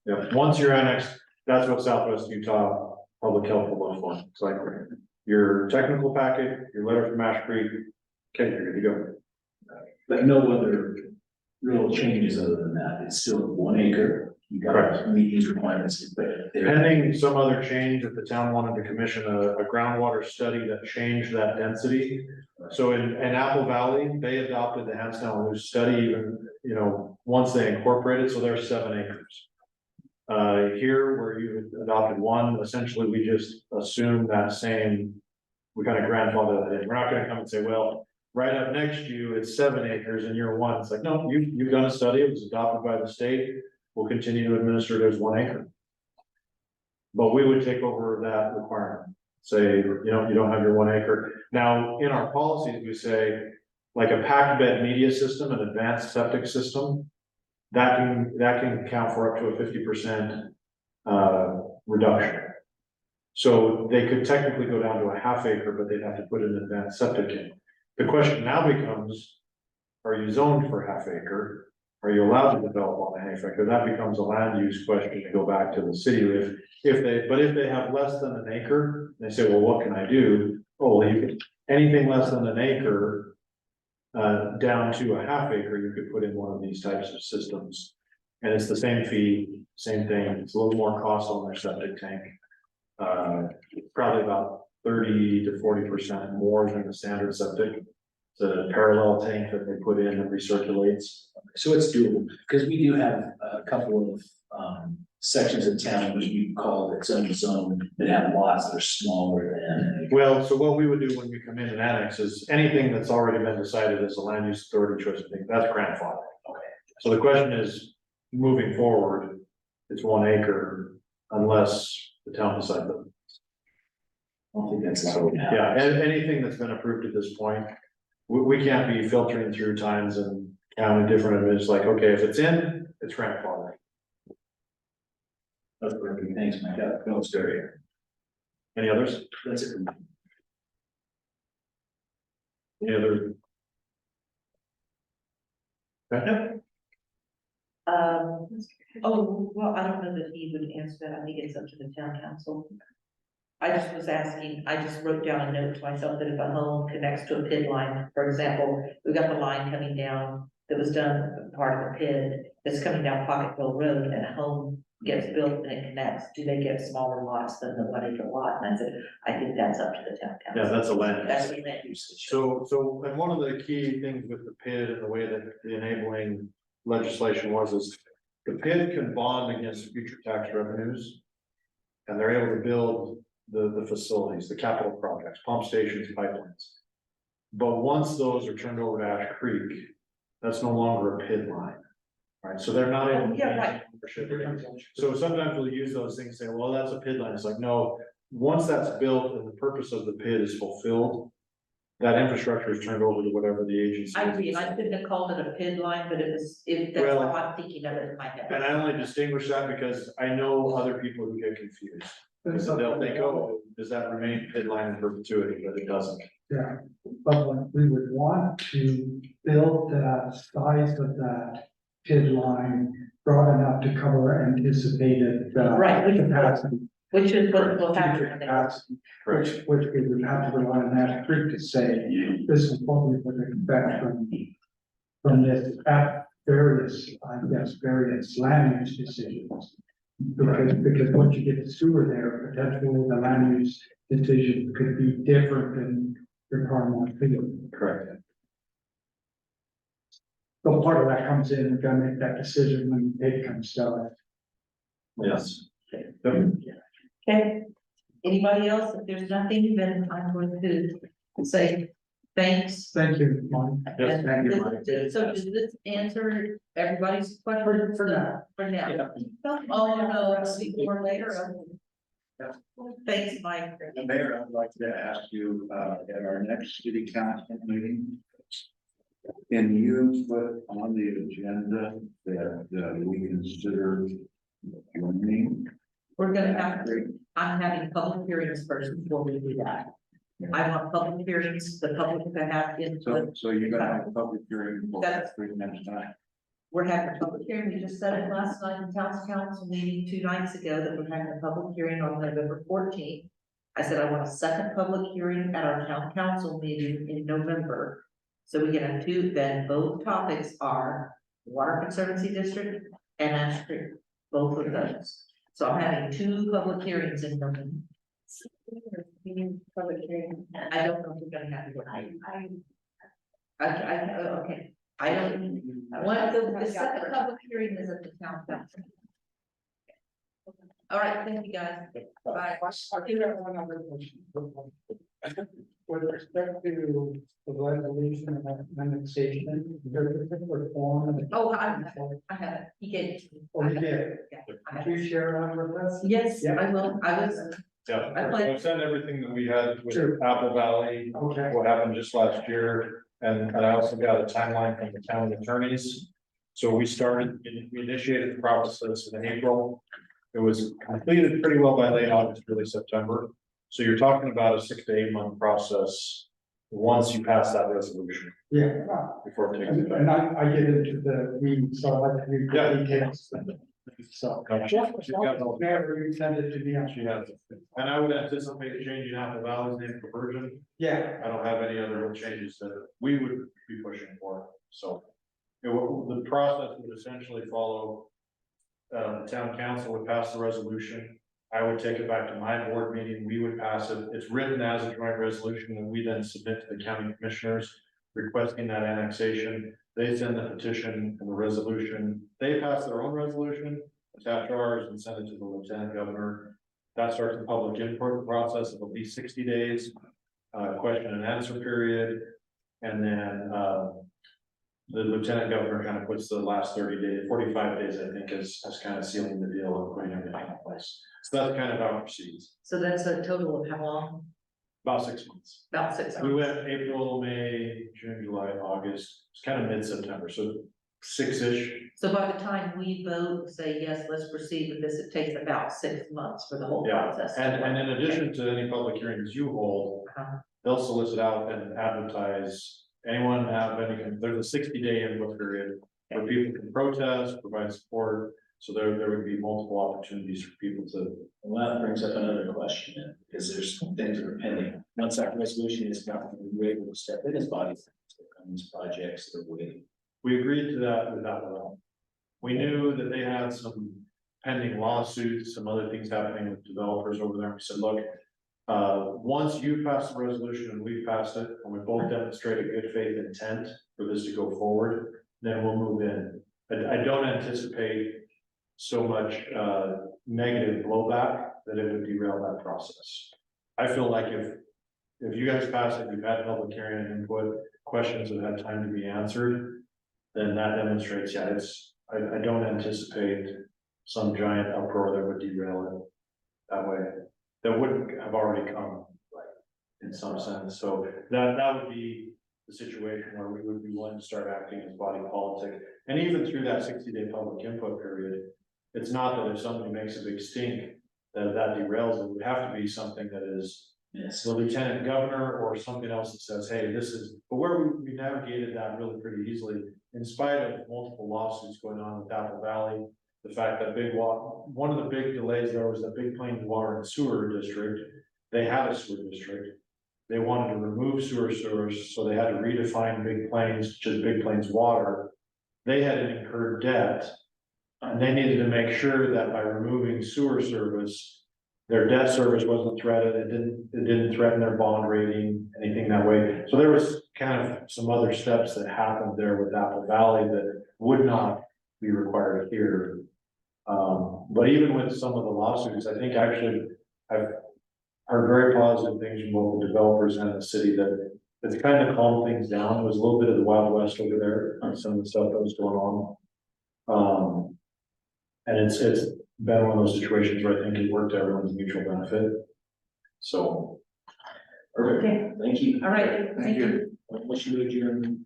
[SPEAKER 5] Yep, once you're annexed, that's what Southwest Utah Public Health will look for. It's like your technical packet, your letter from Ash Creek, okay, you're good to go.
[SPEAKER 7] But no other real changes other than that. It's still 1 acre. You got
[SPEAKER 5] Correct.
[SPEAKER 7] to meet these requirements, but they're.
[SPEAKER 5] Pending some other change, if the town wanted to commission a groundwater study that changed that density. So in Apple Valley, they adopted the Hanstown Loose study even, once they incorporated, so there's 7 acres. Here, where you adopted 1, essentially, we just assume that same, we kind of grandfather that in. We're not gonna come and say, well, right up next to you, it's 7 acres and you're 1. It's like, no, you've done a study, it was adopted by the state. We'll continue to administer it as 1 acre. But we would take over that requirement. say, you know, you don't have your 1 acre. Now, in our policies, we say, like a packed bed media system, an advanced septic system, that can count for up to a 50% reduction. So they could technically go down to a ½ acre, but they'd have to put an advanced septic in. The question now becomes, are you zoned for ½ acre? Are you allowed to develop on a ½ acre? That becomes a land use question to go back to the city if they have less than an acre, they say, well, what can I do? Oh, well, you can, anything less than an acre, down to a ½ acre, you could put in one of these types of systems. And it's the same fee, same thing, it's a little more cost on their septic tank. Probably about 30 to 40% more than the standard septic. The parallel tank that they put in that recirculates.
[SPEAKER 7] So it's doable, because we do have a couple of, sections of town which we call its own zone that have lots that are smaller than.
[SPEAKER 5] Well, so what we would do when we come in and annex is anything that's already been decided as a land use authority choice, I think that's grandfather.
[SPEAKER 7] Okay.
[SPEAKER 5] So the question is, moving forward, it's 1 acre unless the town decides that.
[SPEAKER 7] I don't think that's.
[SPEAKER 5] So, yeah, and anything that's been approved at this point, we can't be filtering through times and counting different, it's like, okay, if it's in, it's grandfather.
[SPEAKER 7] That's perfect, thanks, Mike. Yeah, no, it's very.
[SPEAKER 5] Any others?
[SPEAKER 7] That's it.
[SPEAKER 5] Any other? Okay.
[SPEAKER 1] Oh, well, I don't know that he would answer that, I think it's up to the town council. I just was asking, I just wrote down a note to myself that if a home connects to a PID line, for example, we've got the line coming down that was done part of the PID, that's coming down Pocketville Road, and a home gets built and it connects, do they get smaller lots than the 1 acre lot? And I said, I think that's up to the town council.
[SPEAKER 5] Yeah, that's a land.
[SPEAKER 1] That's the land usage.
[SPEAKER 5] So, and one of the key things with the PID and the way that the enabling legislation was is the PID can bond against future tax revenues. And they're able to build the facilities, the capital projects, pump stations, pipelines. But once those are turned over to Ash Creek, that's no longer a PID line. Right, so they're not able to.
[SPEAKER 1] Yeah, right.
[SPEAKER 5] So sometimes we'll use those things, say, well, that's a PID line. It's like, no, once that's built and the purpose of the PID is fulfilled, that infrastructure is turned over to whatever the agency.
[SPEAKER 1] I agree, and I couldn't have called it a PID line, but if that's
[SPEAKER 5] Well,
[SPEAKER 1] how I'm thinking of it in my head.
[SPEAKER 5] And I only distinguish that because I know other people who get confused. Because they'll think, oh, does that remain PID line in perpetuity, but it doesn't.
[SPEAKER 6] Yeah, but when we would want to build that size of that PID line broad enough to cover anticipated.
[SPEAKER 1] Right,
[SPEAKER 6] Capacity.
[SPEAKER 1] Which is what will
[SPEAKER 6] Future
[SPEAKER 1] happen.
[SPEAKER 6] capacity, which we would have to rely on that creek to say, this is what we would expect from this at various, various land use decisions. Because once you get the sewer there, potentially the land use decision could be different than your farmland field.
[SPEAKER 5] Correct.
[SPEAKER 6] So part of that comes in, we're gonna make that decision when it comes to.
[SPEAKER 5] Yes.
[SPEAKER 1] Okay, anybody else? If there's nothing, then I'm going to say thanks.
[SPEAKER 6] Thank you, Mike.
[SPEAKER 5] Yes, thank you, Mike.
[SPEAKER 1] So does this answer everybody's question for now? For now. Oh, no, see more later. Thanks, Mike.
[SPEAKER 8] Mayor, I'd like to ask you, at our next city council meeting, can you put on the agenda that we consider joining?
[SPEAKER 1] We're gonna have, I'm having public hearings first before we do that. I want public hearings, the public to have input.
[SPEAKER 8] So you're gonna have a public hearing for
[SPEAKER 1] That's-
[SPEAKER 8] next time?
[SPEAKER 1] We're having a public hearing, we just said it last night in town council meeting 2 nights ago that we're having a public hearing on November 14th. I said I want a second public hearing at our town council meeting in November. So we can have 2, then both topics are Water Conservancy District and Ash Creek, both of those. So I'm having 2 public hearings in November.
[SPEAKER 3] Public hearing.
[SPEAKER 1] I don't know if we're gonna have it. Okay, I don't, the second public hearing is at the town council. All right, thank you guys. Bye.
[SPEAKER 6] I do have one other question. With respect to the resolution of annexation, there is a different form.
[SPEAKER 1] Oh, I have it, he gave it to me.
[SPEAKER 6] Oh, you did?
[SPEAKER 1] Yeah, I have
[SPEAKER 6] Can
[SPEAKER 1] it.
[SPEAKER 6] you share that with us?
[SPEAKER 1] Yes,
[SPEAKER 6] Yeah.
[SPEAKER 1] I will, I was,
[SPEAKER 5] Yeah,
[SPEAKER 1] I
[SPEAKER 5] so
[SPEAKER 1] like-
[SPEAKER 5] I've sent everything that we had with
[SPEAKER 6] Sure.
[SPEAKER 5] Apple Valley,
[SPEAKER 6] Okay.
[SPEAKER 5] what happened just last year, and I also got a timeline from the county attorneys. So we initiated the process in April. It was completed pretty well by late August, early September. So you're talking about a 6 to 8 month process once you pass that resolution
[SPEAKER 6] Yeah,
[SPEAKER 5] before it takes effect.
[SPEAKER 6] and I get into the weeds, so I like to read
[SPEAKER 5] Yeah.
[SPEAKER 6] the details. So. Never you send it to me,
[SPEAKER 5] She has it. And I would anticipate changing Apple Valley's name to Virgin.
[SPEAKER 6] yeah,
[SPEAKER 5] I don't have any other changes that we would be pushing for, so. The process would essentially follow. The town council would pass the resolution. I would take it back to my board meeting, we would pass it. It's written as a joint resolution, and we then submit to the county commissioners requesting that annexation. They send the petition and the resolution. They pass their own resolution, attach ours, and send it to the lieutenant governor. That starts the public input process of at least 60 days, question and answer period. And then, the lieutenant governor kind of puts the last 30 days, 45 days, I think, as kind of sealing the deal and putting everything in place. So that's kind of how it proceeds,
[SPEAKER 1] So that's a total of how long?
[SPEAKER 5] about 6 months.
[SPEAKER 1] About 6
[SPEAKER 5] We
[SPEAKER 1] months.
[SPEAKER 5] went April, May, June, July, August, it's kind of mid-September, so 6-ish.
[SPEAKER 1] So by the time we vote, say, yes, let's proceed with this, it takes about 6 months for the whole
[SPEAKER 5] Yeah,
[SPEAKER 1] process.
[SPEAKER 5] and in addition to any public hearings you hold,
[SPEAKER 1] Uh-huh.
[SPEAKER 5] they'll solicit out and advertise. Anyone have any, there's a 60-day input period where people can protest, provide support. So there would be multiple opportunities for people to.
[SPEAKER 7] Well, that brings up another question then, because there's things that are pending. Once that resolution is done, we're able to step in as bodies to work on these projects that are waiting.
[SPEAKER 5] We agreed to that with that level. We knew that they had some pending lawsuits, some other things happening with developers over there. We said, look, once you pass the resolution and we passed it, and we both demonstrate a good faith intent for this to go forward, then we'll move in. I don't anticipate so much, negative blowback that it would derail that process. I feel like if you guys pass it, you've had public hearing and input, questions have had time to be answered, then that demonstrates, yeah, I don't anticipate some giant uproar that would derail it that way. That wouldn't have already come, like, in some sense, so that would be the situation where we would be willing to start acting as body politic. And even through that 60-day public input period, it's not that if somebody makes a big stink, that derails it. It would have to be something that is
[SPEAKER 7] Yes.
[SPEAKER 5] the lieutenant governor or something else that says, hey, this is, but where we navigated that really pretty easily, in spite of multiple lawsuits going on with Apple Valley. The fact that one of the big delays there was the Big Plains Water and Sewer District. They had a sewer district. They wanted to remove sewers, so they had to redefine Big Plains, which is Big Plains Water. They had an incurred debt. And they needed to make sure that by removing sewer service, their debt service wasn't threatened, it didn't threaten their bond rating, anything that way. So there was kind of some other steps that happened there with Apple Valley that would not be required here. But even with some of the lawsuits, I think actually I've heard very positive things from both the developers and the city that it's kind of calmed things down. It was a little bit of the Wild West over there on some of the stuff that was going on. And it's been one of those situations where I think it worked to everyone's mutual benefit. So.
[SPEAKER 7] Perfect,
[SPEAKER 1] Okay,
[SPEAKER 7] thank you.
[SPEAKER 1] all right, thank you.
[SPEAKER 7] Wish you would adjourn.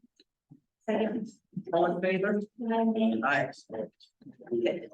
[SPEAKER 1] Second. All in favor? Aye. Okay.